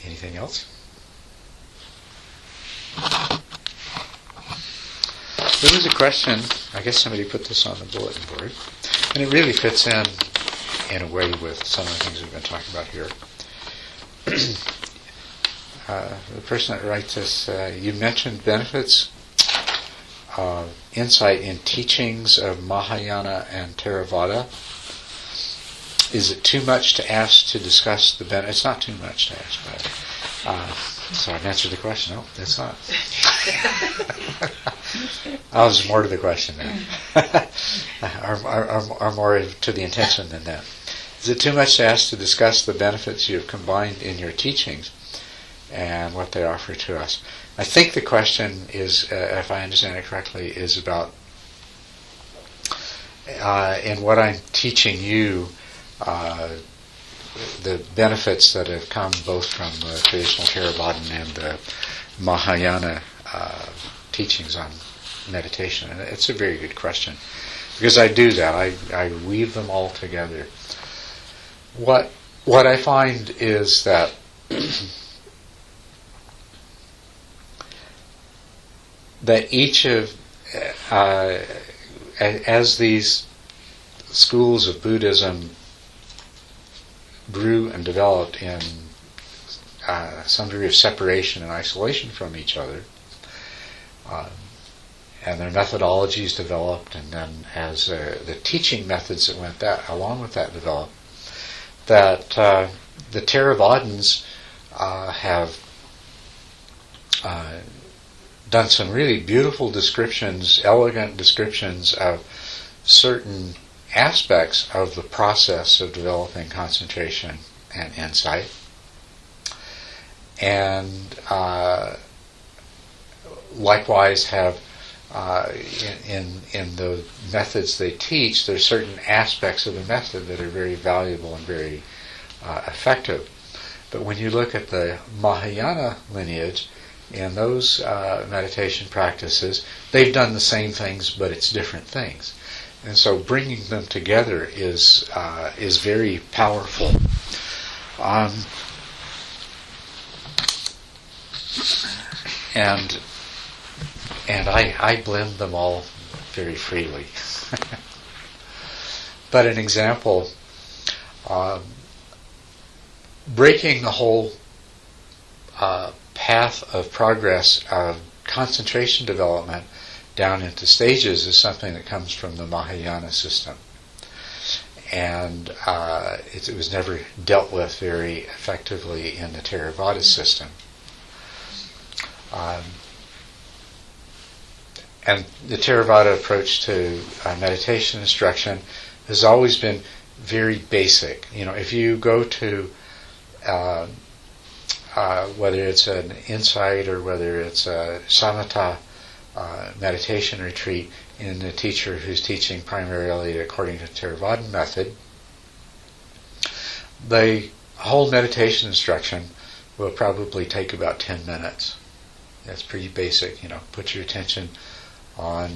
Anything else? There was a question, I guess somebody put this on the bulletin board, and it really fits in a way with some of the things we've been talking about here. The person that writes this, you mentioned benefits of insight in teachings of Mahayana and Theravada. Is it too much to ask to discuss the benefits? It's not too much to ask, but so I've answered the question. No, it's not. There's more to the question there. or more to the intention than that. Is it too much to ask to discuss the benefits you have combined in your teachings and what they offer to us? I think the question is, if I understand it correctly, is about in what I'm teaching you, the benefits that have come both from the traditional Theravadan and the Mahayana teachings on meditation. And it's a very good question, because I do that. I weave them all together. What I find is that that each of, as these schools of Buddhism grew and developed in some degree of separation and isolation from each other, and their methodologies developed, and then as the teaching methods that went along with that developed, that the Theravadins have done some really beautiful descriptions, elegant descriptions of certain aspects of the process of developing concentration and insight. And likewise have in the methods they teach, there's certain aspects of the method that are very valuable and very effective. But when you look at the Mahayana lineage, in those meditation practices, they've done the same things, but it's different things. And so bringing them together is very powerful. And I blend them all very freely. But an example, breaking the whole path of progress of concentration development down into stages is something that comes from the Mahayana system. And it was never dealt with very effectively in the Theravada system. And the Theravada approach to meditation instruction has always been very basic. You know, if you go to whether it's an insight or whether it's a samatha meditation retreat in a teacher who's teaching primarily according to Theravadan method, the whole meditation instruction will probably take about 10 minutes. That's pretty basic. You know, put your attention on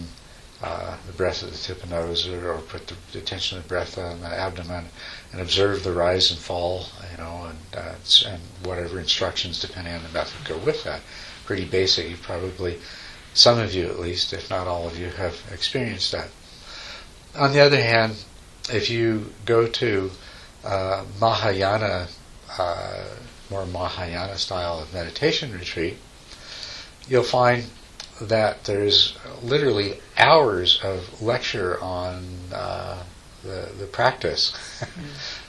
the breath at the tip of the nose, or put the attention of the breath on the abdomen, and observe the rise and fall, you know, and whatever instructions, depending on the method, go with that. Pretty basic. You probably, some of you at least, if not all of you, have experienced that. On the other hand, if you go to Mahayana, more Mahayana style of meditation retreat, you'll find that there's literally hours of lecture on the practice.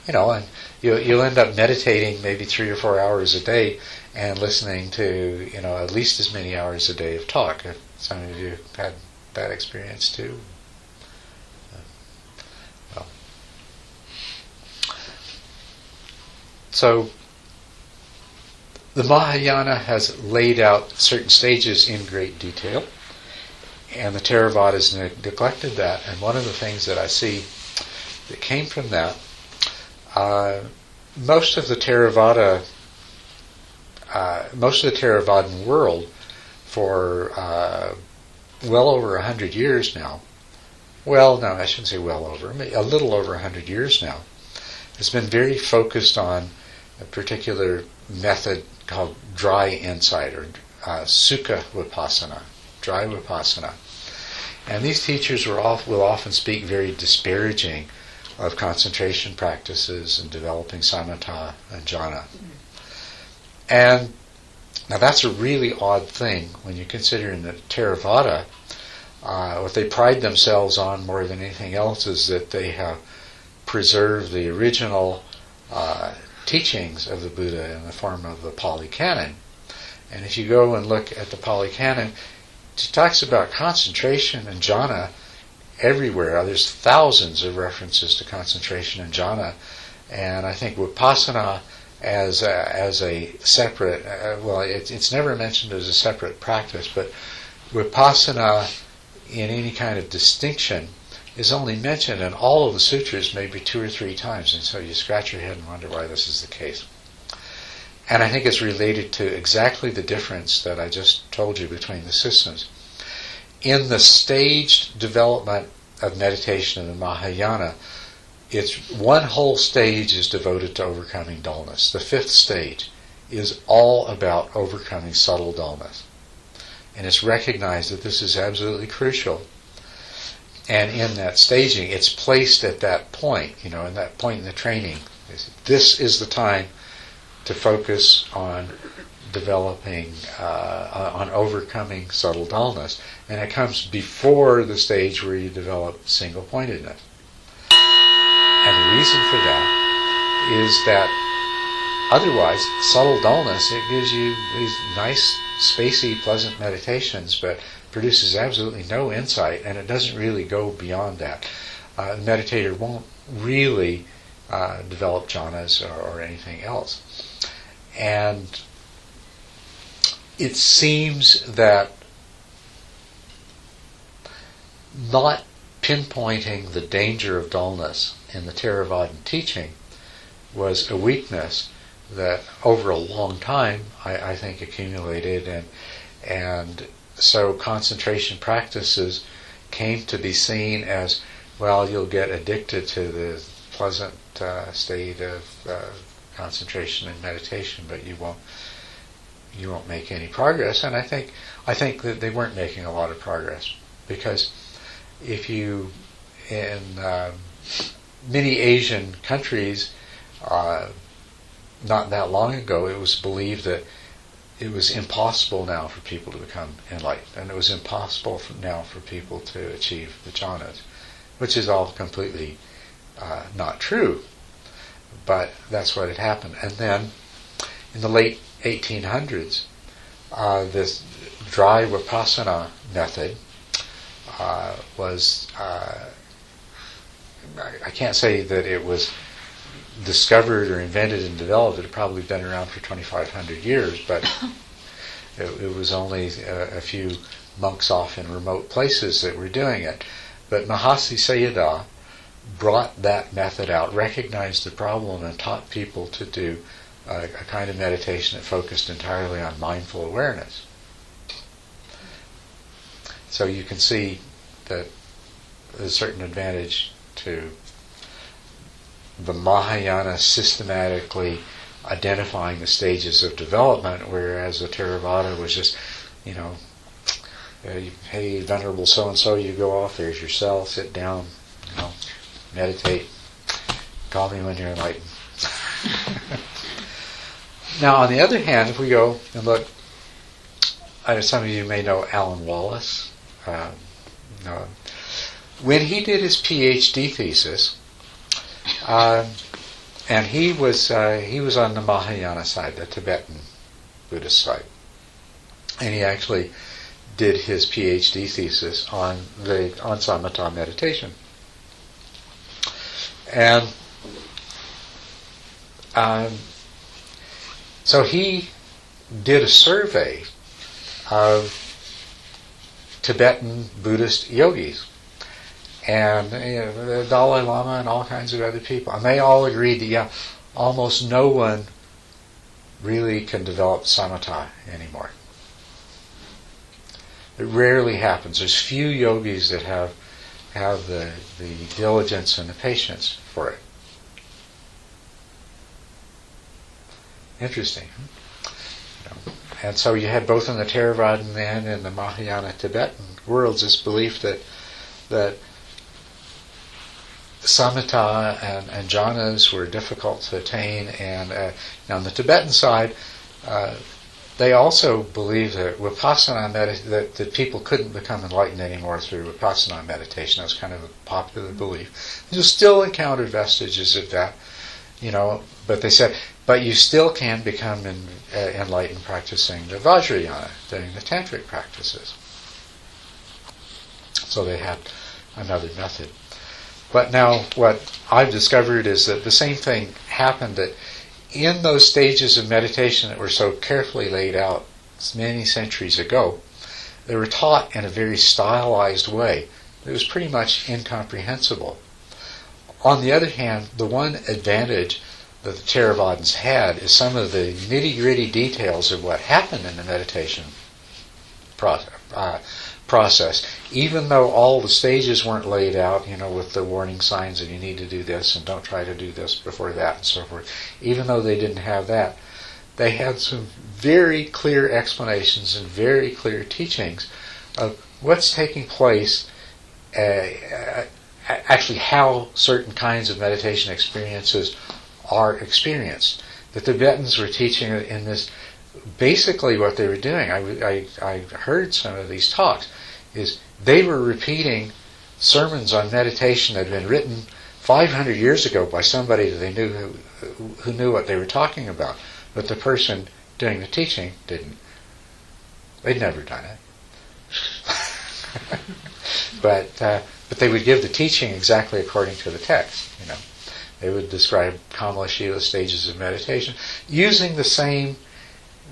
You know, and you'll end up meditating maybe 3 or 4 hours a day and listening to, you know, at least as many hours a day of talk. If some of you had that experience too. Well. So the Mahayana has laid out certain stages in great detail, and the Theravadas neglected that. And one of the things that I see that came from that, most of the Theravada, most of the Theravadan world, for well over 100 years now, well, no, I shouldn't say well over, a little over 100 years now, has been very focused on a particular method called dry insight, or sukha vipassana, dry vipassana. And these teachers will often speak very disparaging of concentration practices and developing samatha and jhana. And now that's a really odd thing when you consider in the Theravada, what they pride themselves on more than anything else is that they have preserved the original teachings of the Buddha in the form of the Pali Canon. And if you go and look at the Pali Canon, it talks about concentration and jhana everywhere. There's thousands of references to concentration and jhana, and I think vipassana as a separate, it's never mentioned as a separate practice, but vipassana in any kind of distinction is only mentioned in all of the sutras maybe 2 or 3 times, and so you scratch your head and wonder why this is the case. And I think it's related to exactly the difference that I just told you between the systems. In the staged development of meditation in the Mahayana, it's one whole stage is devoted to overcoming dullness. The 5th stage is all about overcoming subtle dullness. and it's recognized that this is absolutely crucial. And in that staging, it's placed at that point, in that point in the training. This is the time to focus on developing, on overcoming subtle dullness. And it comes before the stage where you develop single-pointedness. And the reason for that is that otherwise, subtle dullness, it gives you these nice, spacey, pleasant meditations, but produces absolutely no insight, and it doesn't really go beyond that. The meditator won't really develop jhanas or anything else. And it seems that not pinpointing the danger of dullness in the Theravadan teaching was a weakness that over a long time I think accumulated, and so concentration practices came to be seen as, well, you'll get addicted to the pleasant state of concentration and meditation, but you won't make any progress. And I think that they weren't making a lot of progress, because if you in many Asian countries, not that long ago, it was believed that it was impossible now for people to become enlightened, and it was impossible now for people to achieve the jhanas, which is all completely not true, but that's what had happened. And then in the late 1800s, this dry vipassana method was, I can't say that it was discovered or invented and developed. It had probably been around for 2,500 years, but it was only a few monks off in remote places that were doing it. But Mahasi Sayadaw brought that method out, recognized the problem, and taught people to do a kind of meditation that focused entirely on mindful awareness. So you can see that there's a certain advantage to the Mahayana systematically identifying the stages of development, whereas the Theravada was just, hey, venerable so-and-so, you go off, there's your cell, sit down, meditate, call me when you're enlightened. Now, on the other hand, if we go and look, some of you may know Alan Wallace. When he did his PhD thesis, and he was on the Mahayana side, the Tibetan Buddhist side, and he actually did his PhD thesis on samatha meditation. And so he did a survey of Tibetan Buddhist yogis, and the Dalai Lama and all kinds of other people, and they all agreed that almost no one really can develop samatha anymore. It rarely happens. There's few yogis that have the diligence and the patience for it. Interesting. And so you had both in the Theravadan and in the Mahayana Tibetan worlds this belief that samatha and jhanas were difficult to attain, and on the Tibetan side, they also believed that vipassana that people couldn't become enlightened anymore through vipassana meditation. That was kind of a popular belief. You still encountered vestiges of that, but they said, but you still can become enlightened practicing the Vajrayana, doing the tantric practices. So they had another method. But now what I've discovered is that the same thing happened, that in those stages of meditation that were so carefully laid out many centuries ago, they were taught in a very stylized way. It was pretty much incomprehensible. On the other hand, the one advantage that the Theravadins had is some of the nitty-gritty details of what happened in the meditation process. Even though all the stages weren't laid out, with the warning signs that you need to do this and don't try to do this before that and so forth, even though they didn't have that, they had some very clear explanations and very clear teachings of what's taking place, actually how certain kinds of meditation experiences are experienced. The Tibetans were teaching in this, basically what they were doing, I heard some of these talks, is they were repeating sermons on meditation that had been written 500 years ago by somebody that they knew who knew what they were talking about. But the person doing the teaching didn't. They'd never done it. But they would give the teaching exactly according to the text. They would describe Kamala Shila stages of meditation using the same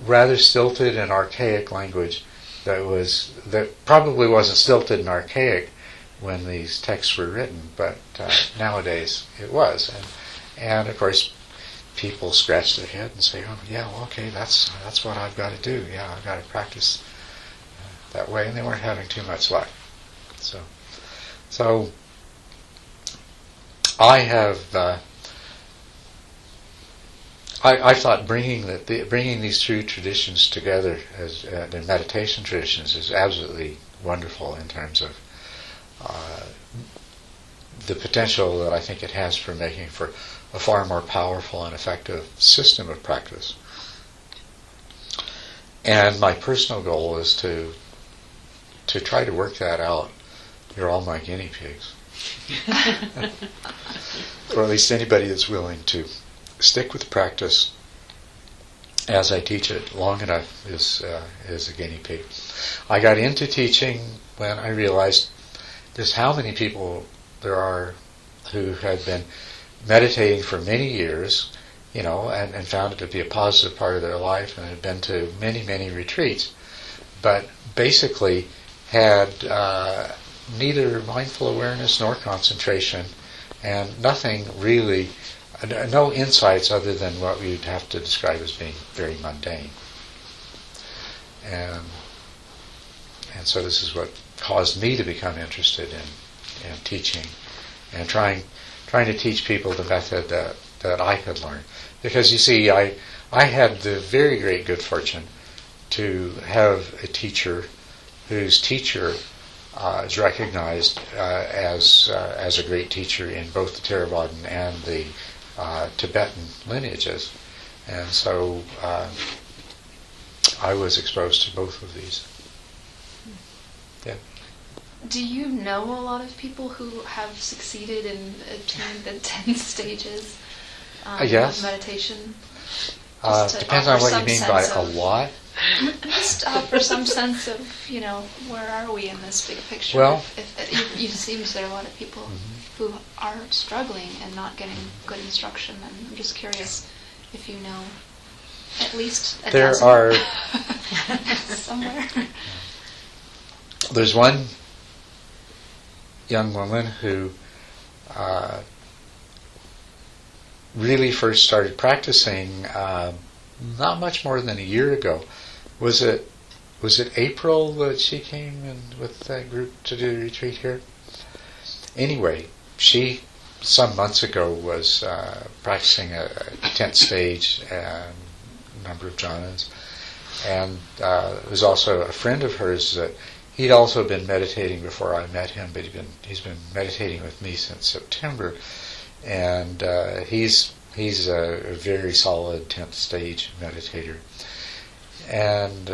rather stilted and archaic language that probably wasn't stilted and archaic when these texts were written, but nowadays it was. And of course, people scratch their head and say, "Oh, yeah, well, okay, that's what I've got to do. Yeah, I've got to practice that way," and they weren't having too much luck. So I have. I thought bringing these two traditions together as the meditation traditions is absolutely wonderful in terms of the potential that I think it has for making for a far more powerful and effective system of practice. And my personal goal is to try to work that out. You're all my guinea pigs. Or at least anybody that's willing to stick with the practice as I teach it long enough is a guinea pig. I got into teaching when I realized just how many people there are who had been meditating for many years, and found it to be a positive part of their life and had been to many, many retreats, but basically had neither mindful awareness nor concentration and nothing really, no insights other than what we would have to describe as being very mundane. And so this is what caused me to become interested in teaching and trying to teach people the method that I could learn. Because you see, I had the very great good fortune to have a teacher whose teacher is recognized as a great teacher in both the Theravadan and the Tibetan lineages. And so I was exposed to both of these. Yeah. Do you know a lot of people who have succeeded in attaining the 10 stages yes. of meditation? Depends on what you mean by a lot. Just offer some sense of, where are we in this big picture? Well, it seems there are a lot of people who are struggling and not getting good instruction, and I'm just curious if you know at least a there dozen are somewhere. There's one young woman who really first started practicing not much more than a year ago. Was it April that she came in with that group to do the retreat here? Anyway, she some months ago was practicing a 10th stage and a number of jhanas, and there's also a friend of hers that he'd also been meditating before I met him, but he's been meditating with me since September, and he's a very solid 10th stage meditator. And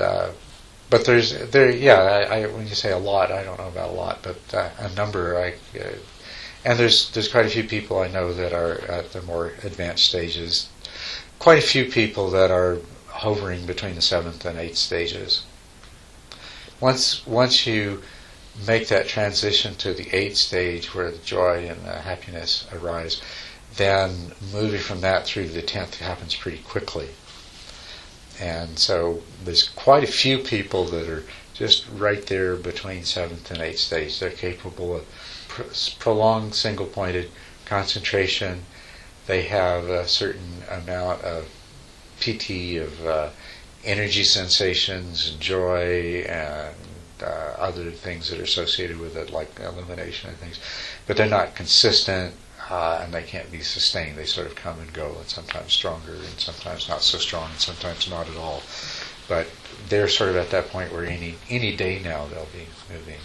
but when you say a lot, I don't know about a lot, but a number. And there's quite a few people I know that are at the more advanced stages. Quite a few people that are hovering between the 7th and 8th stages. Once you make that transition to the 8th stage, where the joy and the happiness arise, then moving from that through to the 10th happens pretty quickly. And so there's quite a few people that are just right there between 7th and 8th stage. They're capable of prolonged single-pointed concentration. They have a certain amount of piti, of energy sensations and joy and other things that are associated with it, like illumination and things. But they're not consistent. and they can't be sustained. They sort of come and go, and sometimes stronger, and sometimes not so strong, and sometimes not at all. But they're sort of at that point where any day now they'll be moving.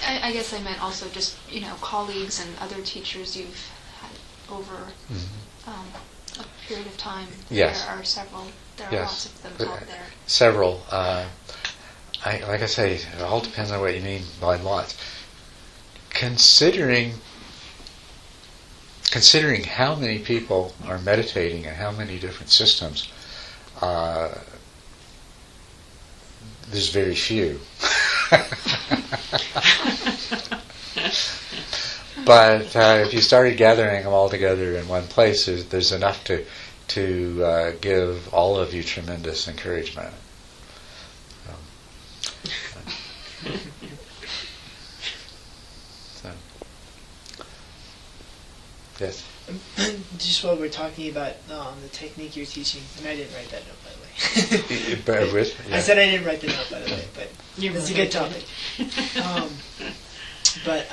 I guess I meant also just, colleagues and other teachers you've had over a period of time. Yes. There are several. There are Yes. lots of them out there. Several. Like I say, it all depends on what you mean by lots. Considering how many people are meditating and how many different systems, there's very few. But if you started gathering them all together in one place, there's enough to give all of you tremendous encouragement. So. Yes. Just while we're talking about the technique you're teaching, and I didn't write that note, by the way. Bear with. Yeah. I said I didn't write the note, by the way, but You it's a wrote good it. topic. But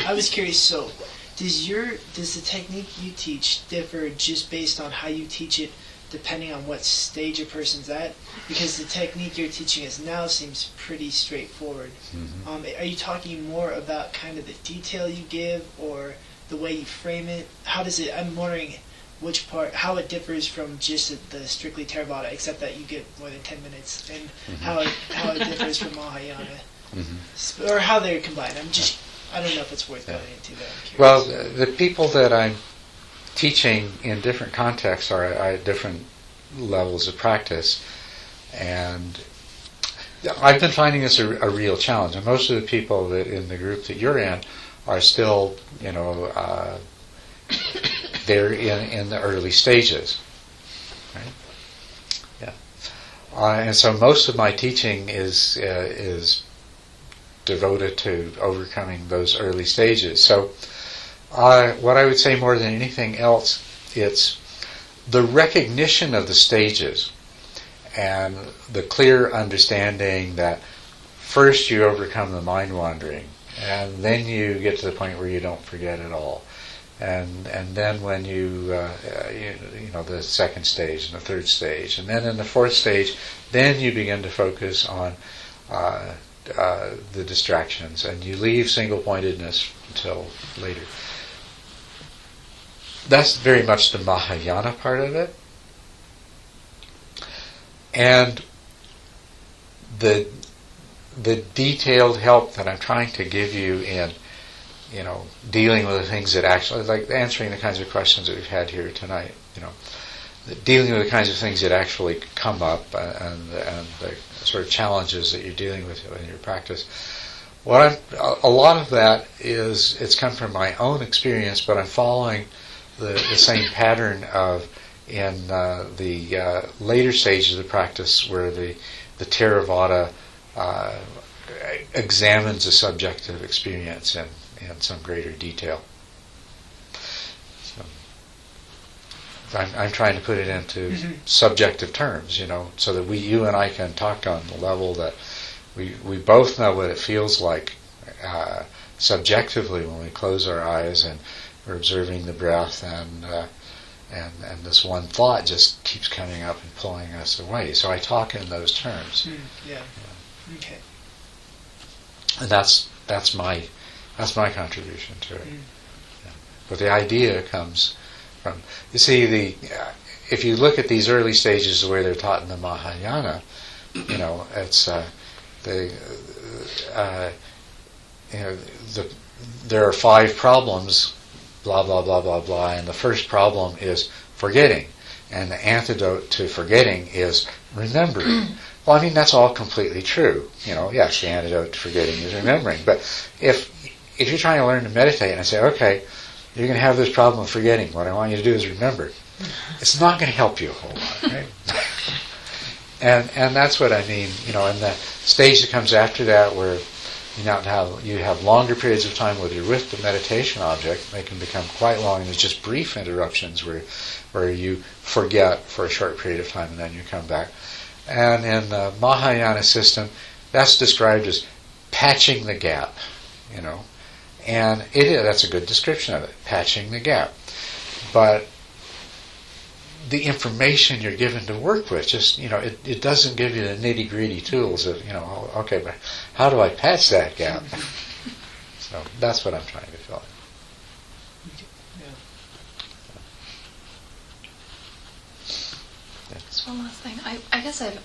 I was curious. So, does the technique you teach differ just based on how you teach it, depending on what stage a person's at? Because the technique you're teaching us now seems pretty straightforward. Mm-hmm. Are you talking more about kind of the detail you give, or the way you frame it? How does it? I'm wondering which part, how it differs from just the strictly Theravada, except that you get more than 10 minutes, and how it differs from Mahayana, or how they're combined. I don't know if it's worth going into that. I'm Well, curious. the people that I'm teaching in different contexts are at different levels of practice, and I've been finding this a real challenge. And most of the people that in the group that you're in are still, they're in the early stages, right? Yeah, and so most of my teaching is devoted to overcoming those early stages. So, what I would say more than anything else, it's the recognition of the stages and the clear understanding that first you overcome the mind wandering, and then you get to the point where you don't forget at all. And then when you the second stage and the third stage, and then in the fourth stage, then you begin to focus on the distractions, and you leave single-pointedness until later. That's very much the Mahayana part of it. And the detailed help that I'm trying to give you in dealing with the things that actually, like answering the kinds of questions that we've had here tonight, dealing with the kinds of things that actually come up and the sort of challenges that you're dealing with in your practice. A lot of that it's come from my own experience, but I'm following the same pattern of in the later stages of the practice where the Theravada examines the subjective experience in some greater detail. So I'm trying to put it into subjective terms, so that you and I can talk on the level that we both know what it feels like subjectively when we close our eyes and we're observing the breath, and this one thought just keeps coming up and pulling us away. So I talk in those terms. Yeah. Okay. And that's my contribution to it. Yeah. But the idea comes from, you see, if you look at these early stages the way they're taught in the Mahayana, it's there are 5 problems, blah blah blah blah blah, and the first problem is forgetting, and the antidote to forgetting is remembering. Well, I mean, that's all completely true. Yes, the antidote to forgetting is remembering. But if you're trying to learn to meditate, and I say, okay, you're going to have this problem of forgetting, what I want you to do is remember, it's not going to help you a whole lot, right? and that's what I mean, and the stage that comes after that, where you have longer periods of time where you're with the meditation object. They can become quite long, and there's just brief interruptions where you forget for a short period of time, and then you come back. And in the Mahayana system, that's described as patching the gap, And that's a good description of it, patching the gap. But the information you're given to work with, just, it doesn't give you the nitty-gritty tools of, okay, but how do I patch that gap? So that's what I'm trying to fill in. Just one last thing. I guess I've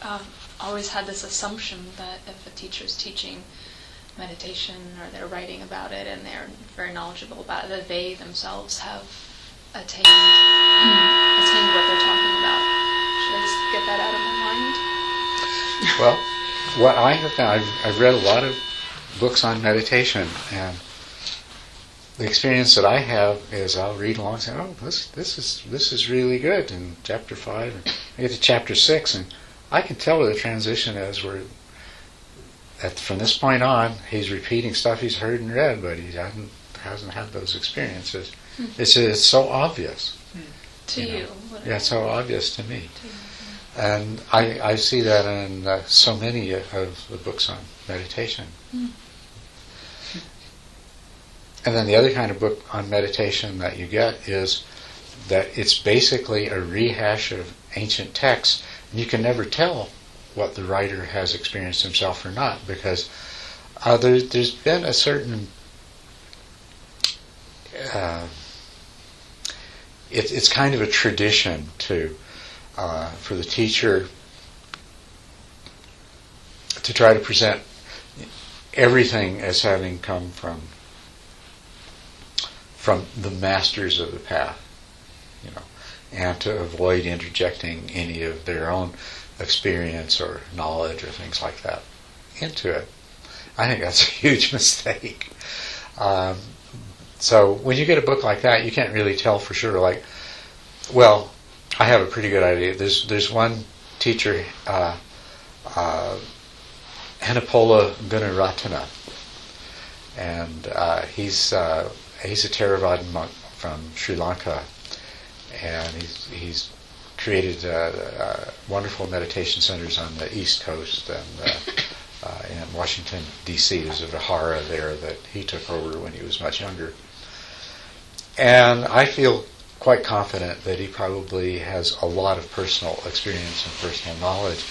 always had this assumption that if a teacher's teaching meditation or they're writing about it and they're very knowledgeable about it, that they themselves have attained what they're talking about. Should I just get that out of my mind? Well, what I have found, I've read a lot of books on meditation, and the experience that I have is I'll read along and say, oh, this is really good in chapter 5, and I get to chapter 6, and I can tell where the transition is, from this point on, he's repeating stuff he's heard and read, but he hasn't had those experiences. It's so obvious. To you. Yeah, it's so obvious to me. And I see that in so many of the books on meditation. And then the other kind of book on meditation that you get is that it's basically a rehash of ancient texts, and you can never tell what the writer has experienced himself or not, because there's been a certain it's kind of a tradition for the teacher to try to present everything as having come from the masters of the path, and to avoid interjecting any of their own experience or knowledge or things like that into it. I think that's a huge mistake. So when you get a book like that, you can't really tell for sure. I have a pretty good idea. There's one teacher, Hanapola Gunaratana, and he's a Theravadan monk from Sri Lanka, and he's created wonderful meditation centers on the East Coast and in Washington, D.C. There's a Vihara there that he took over when he was much younger. And I feel quite confident that he probably has a lot of personal experience and personal knowledge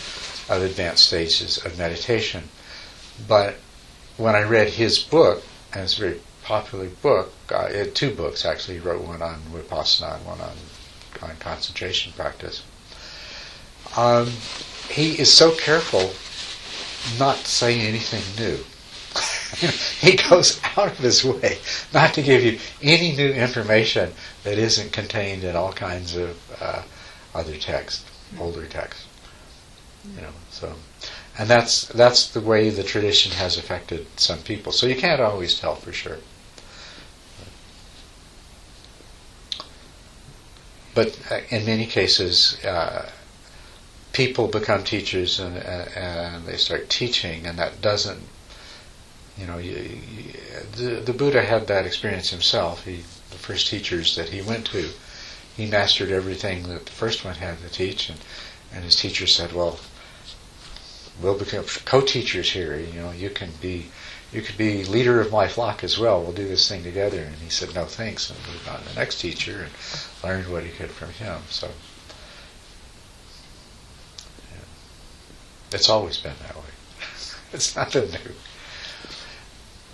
of advanced stages of meditation. But when I read his book, and it's a very popular book, he had 2 books actually. He wrote one on Vipassana and one on concentration practice. He is so careful not to say anything new. He goes out of his way not to give you any new information that isn't contained in all kinds of other texts, older texts. So, and that's the way the tradition has affected some people. So you can't always tell for sure. But in many cases, people become teachers and they start teaching, and that doesn't, the Buddha had that experience himself. The first teachers that he went to, he mastered everything that the first one had to teach, and his teacher said, well, we'll become co-teachers here. You could be leader of my flock as well. We'll do this thing together. And he said, no thanks, and moved on to the next teacher and learned what he could from him. So it's always been that way. It's nothing new.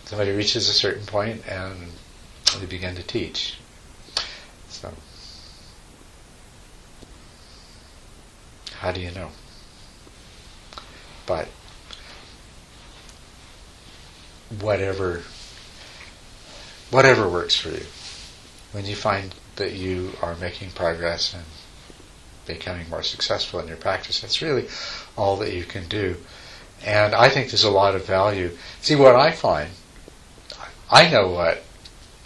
Somebody reaches a certain point and they begin to teach. So how do you know? But whatever works for you. When you find that you are making progress and becoming more successful in your practice, that's really all that you can do. And I think there's a lot of value. See, what I find, I know what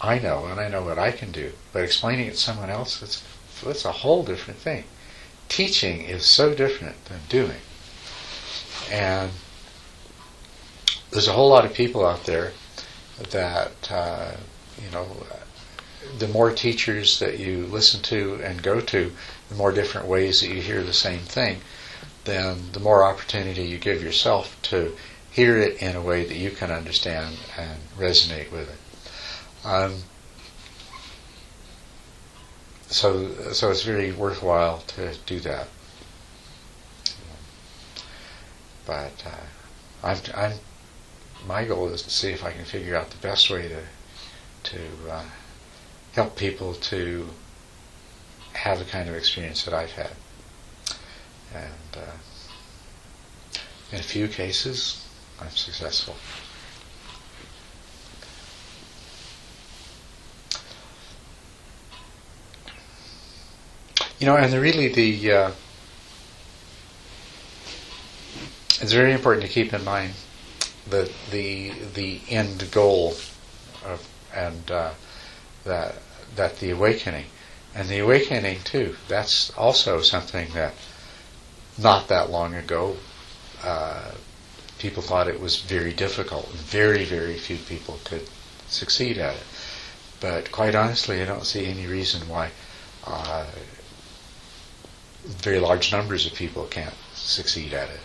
I know, and I know what I can do, but explaining it to someone else, it's a whole different thing. Teaching is so different than doing. And there's a whole lot of people out there that, the more teachers that you listen to and go to, the more different ways that you hear the same thing, then the more opportunity you give yourself to hear it in a way that you can understand and resonate with it. So it's very worthwhile to do that. But my goal is to see if I can figure out the best way to help people to have the kind of experience that I've had. And in a few cases, I'm successful. And it's very important to keep in mind the end goal of that the awakening, and the awakening too. That's also something that not that long ago people thought it was very difficult. Very, very few people could succeed at it. But quite honestly, I don't see any reason why very large numbers of people can't succeed at it.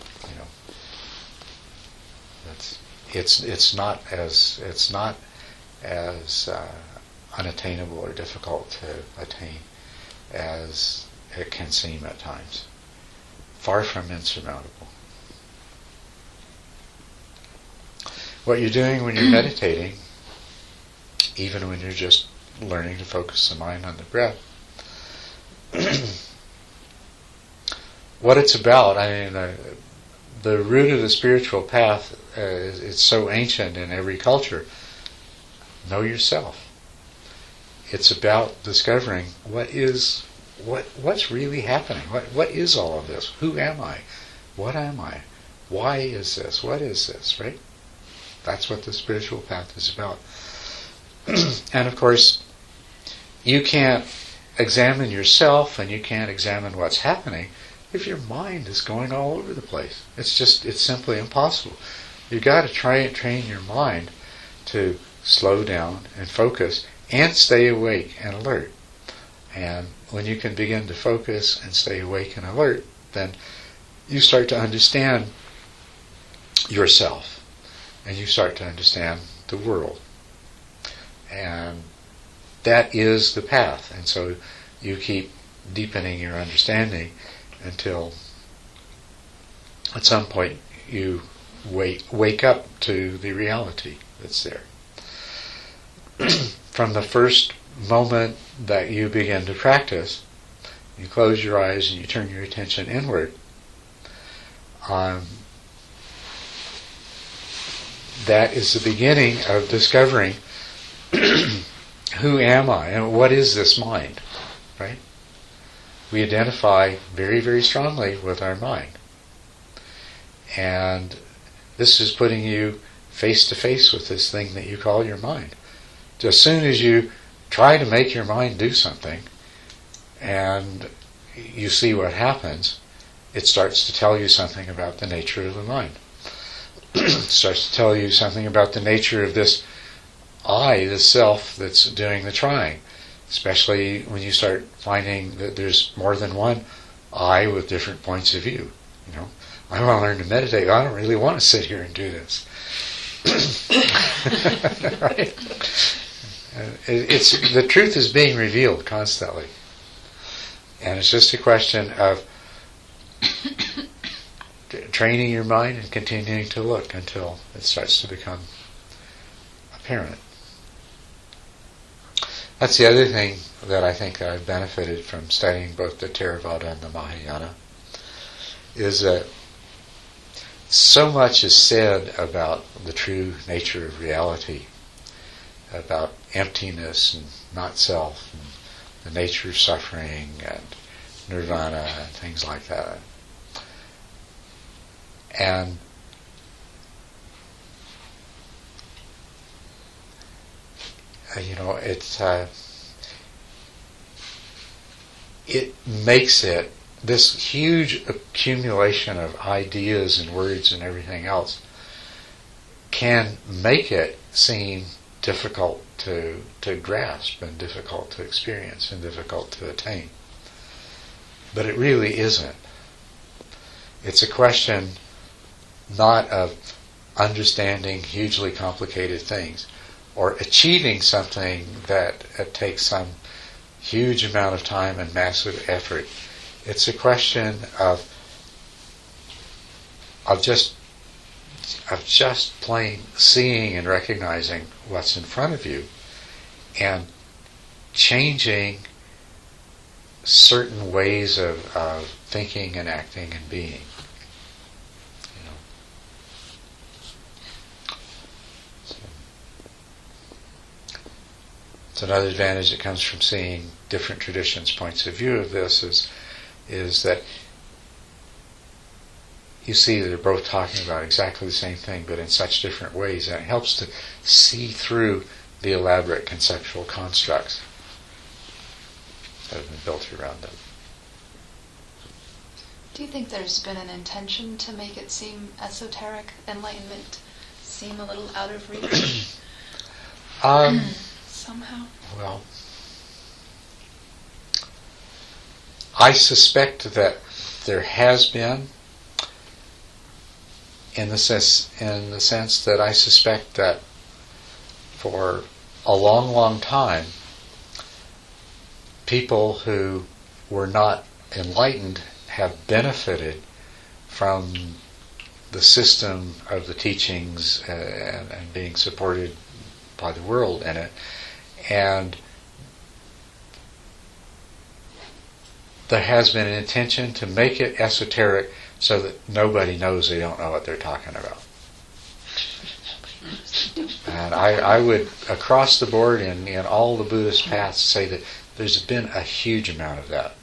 It's not as unattainable or difficult to attain as it can seem at times. Far from insurmountable. What you're doing when you're meditating, even when you're just learning to focus the mind on the breath, what it's about, the root of the spiritual path, it's so ancient in every culture. Know yourself. It's about discovering what's really happening. What is all of this? Who am I? What am I? Why is this? What is this? Right? That's what the spiritual path is about. And of course, you can't examine yourself and you can't examine what's happening if your mind is going all over the place. It's simply impossible. You've got to try and train your mind to slow down and focus and stay awake and alert. And when you can begin to focus and stay awake and alert, then you start to understand yourself and you start to understand the world. And that is the path. And so you keep deepening your understanding until at some point you wake up to the reality that's there. From the first moment that you begin to practice, you close your eyes and you turn your attention inward, that is the beginning of discovering who am I and what is this mind, right? We identify very, very strongly with our mind. And this is putting you face to face with this thing that you call your mind. As soon as you try to make your mind do something and you see what happens, it starts to tell you something about the nature of the mind. It starts to tell you something about the nature of this I, this self that's doing the trying. Especially when you start finding that there's more than one I with different points of view. I want to learn to meditate. I don't really want to sit here and do this. Right? It's the truth is being revealed constantly, and it's just a question of training your mind and continuing to look until it starts to become apparent. That's the other thing that I think I've benefited from studying both the Theravada and the Mahayana, is that so much is said about the true nature of reality, about emptiness and not self, and the nature of suffering and nirvana and things like that. And it makes it, this huge accumulation of ideas and words and everything else can make it seem difficult to grasp and difficult to experience and difficult to attain. But it really isn't. It's a question not of understanding hugely complicated things, or achieving something that takes some huge amount of time and massive effort. It's a question of just plain seeing and recognizing what's in front of you and changing certain ways of thinking and acting and being. You know. So another advantage that comes from seeing different traditions' points of view of this is that you see that they're both talking about exactly the same thing, but in such different ways, and it helps to see through the elaborate conceptual constructs that have been built around them. Do you think there's been an intention to make it seem esoteric, enlightenment seem a little out of reach? Somehow? Well, I suspect that there has been, in the sense that I suspect that for a long, long time, people who were not enlightened have benefited from the system of the teachings and being supported by the world in it. And there has been an intention to make it esoteric so that nobody knows they don't know what they're talking about. And I would, across the board in all the Buddhist paths, say that there's been a huge amount of that.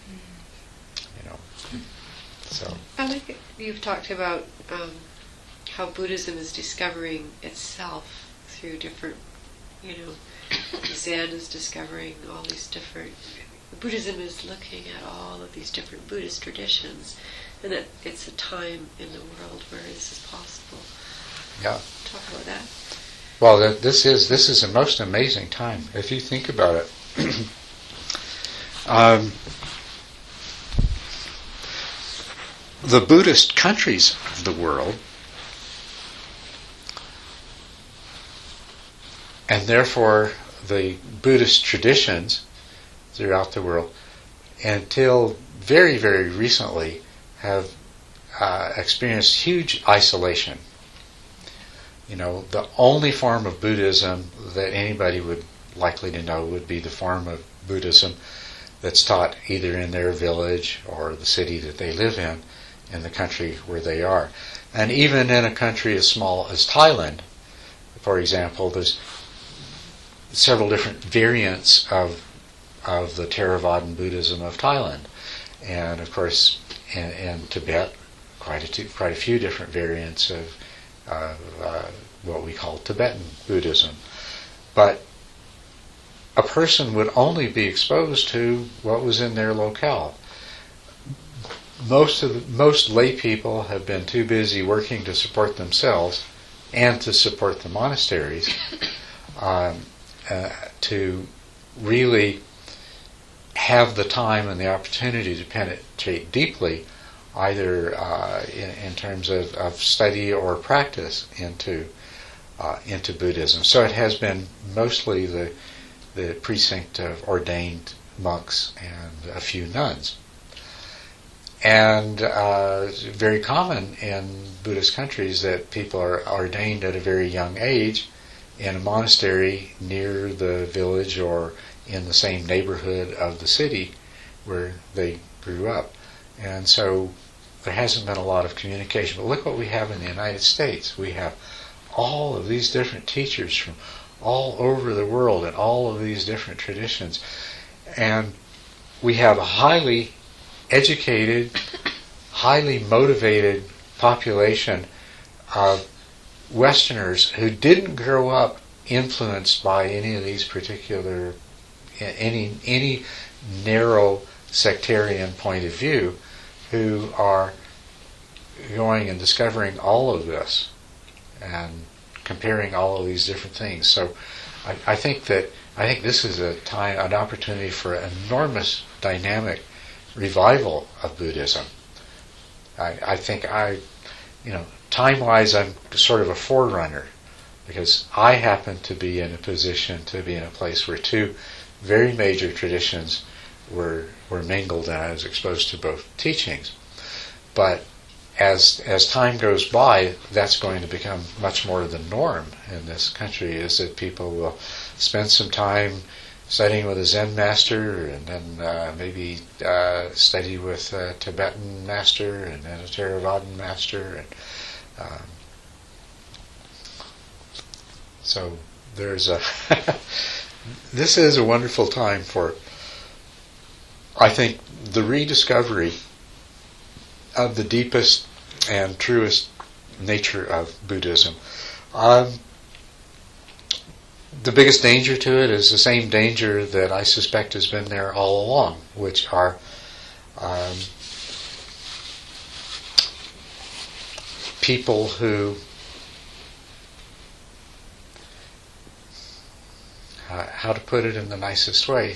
You know, so. I like you've talked about how Buddhism is discovering itself through different, Zen is discovering all these different. Buddhism is looking at all of these different Buddhist traditions, and that it's a time in the world where this is possible. Yeah. Talk about that. Well, this is a most amazing time if you think about it. The Buddhist countries of the world, and therefore the Buddhist traditions throughout the world, until very, very recently, have experienced huge isolation. The only form of Buddhism that anybody would likely to know would be the form of Buddhism that's taught either in their village or the city that they live in the country where they are. And even in a country as small as Thailand, for example, there's several different variants of the Theravadan Buddhism of Thailand. And of course, in Tibet, quite a few different variants of what we call Tibetan Buddhism. But a person would only be exposed to what was in their locale. Most lay people have been too busy working to support themselves and to support the monasteries to really have the time and the opportunity to penetrate deeply, either in terms of study or practice into Buddhism. So it has been mostly the precinct of ordained monks and a few nuns. And it's very common in Buddhist countries that people are ordained at a very young age in a monastery near the village or in the same neighborhood of the city where they grew up. And so there hasn't been a lot of communication. But look what we have in the United States. We have all of these different teachers from all over the world and all of these different traditions. And we have a highly educated, highly motivated population of Westerners who didn't grow up influenced by any of these particular, any narrow sectarian point of view, who are going and discovering all of this and comparing all of these different things. So I think this is an opportunity for an enormous dynamic revival of Buddhism. I think time-wise, I'm sort of a forerunner. because I happen to be in a position to be in a place where two very major traditions were mingled, and I was exposed to both teachings. But as time goes by, that's going to become much more the norm in this country, is that people will spend some time studying with a Zen master, and then maybe study with a Tibetan master, and then a Theravadan master, and so there's a this is a wonderful time for, I think, the rediscovery of the deepest and truest nature of Buddhism. The biggest danger to it is the same danger that I suspect has been there all along, which are people who how to put it in the nicest way,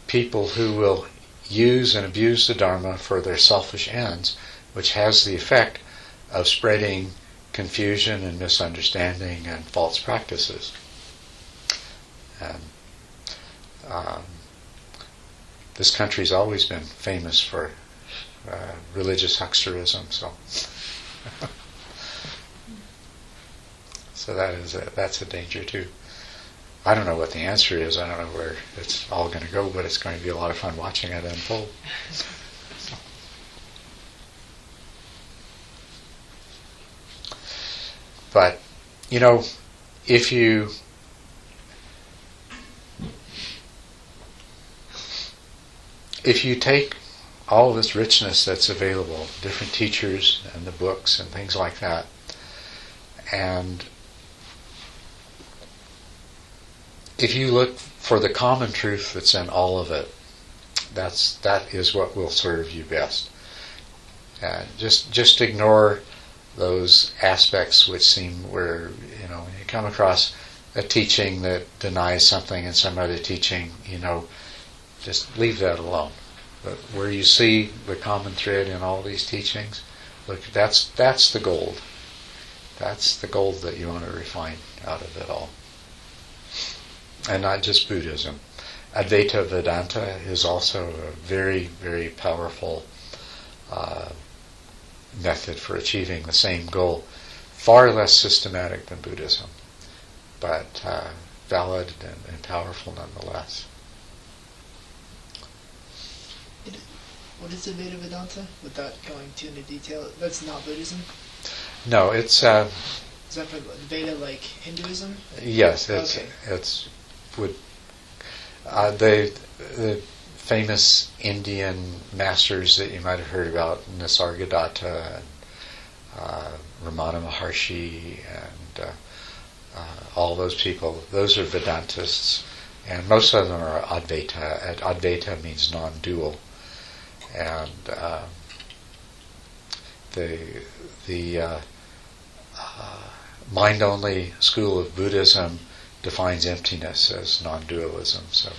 people who will use and abuse the Dharma for their selfish ends, which has the effect of spreading confusion and misunderstanding and false practices. And this country's always been famous for religious hucksterism, so that's a danger too. I don't know what the answer is. I don't know where it's all going to go, but it's going to be a lot of fun watching it unfold. But, if you take all this richness that's available, different teachers and the books and things like that, and if you look for the common truth that's in all of it, that is what will serve you best. And just ignore those aspects which seem where when you come across a teaching that denies something in some other teaching, just leave that alone. But where you see the common thread in all these teachings, look, that's the gold. That's the gold that you want to refine out of it all. And not just Buddhism. Advaita Vedanta is also a very, very powerful method for achieving the same goal. Far less systematic than Buddhism, but valid and powerful nonetheless. What is Advaita Vedanta? Without going too into detail, that's not Buddhism? No, it's... is that for Veda like Hinduism? Yes, Okay. it's the famous Indian masters that you might have heard about, Nisargadatta and Ramana Maharshi and all those people. Those are Vedantists, and most of them are Advaita. Advaita means non-dual, and the mind-only school of Buddhism defines emptiness as non-dualism. So,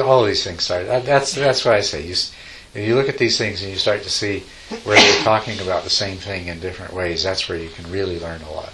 all these things start. That's what I say. If you look at these things and you start to see where they're talking about the same thing in different ways, that's where you can really learn a lot.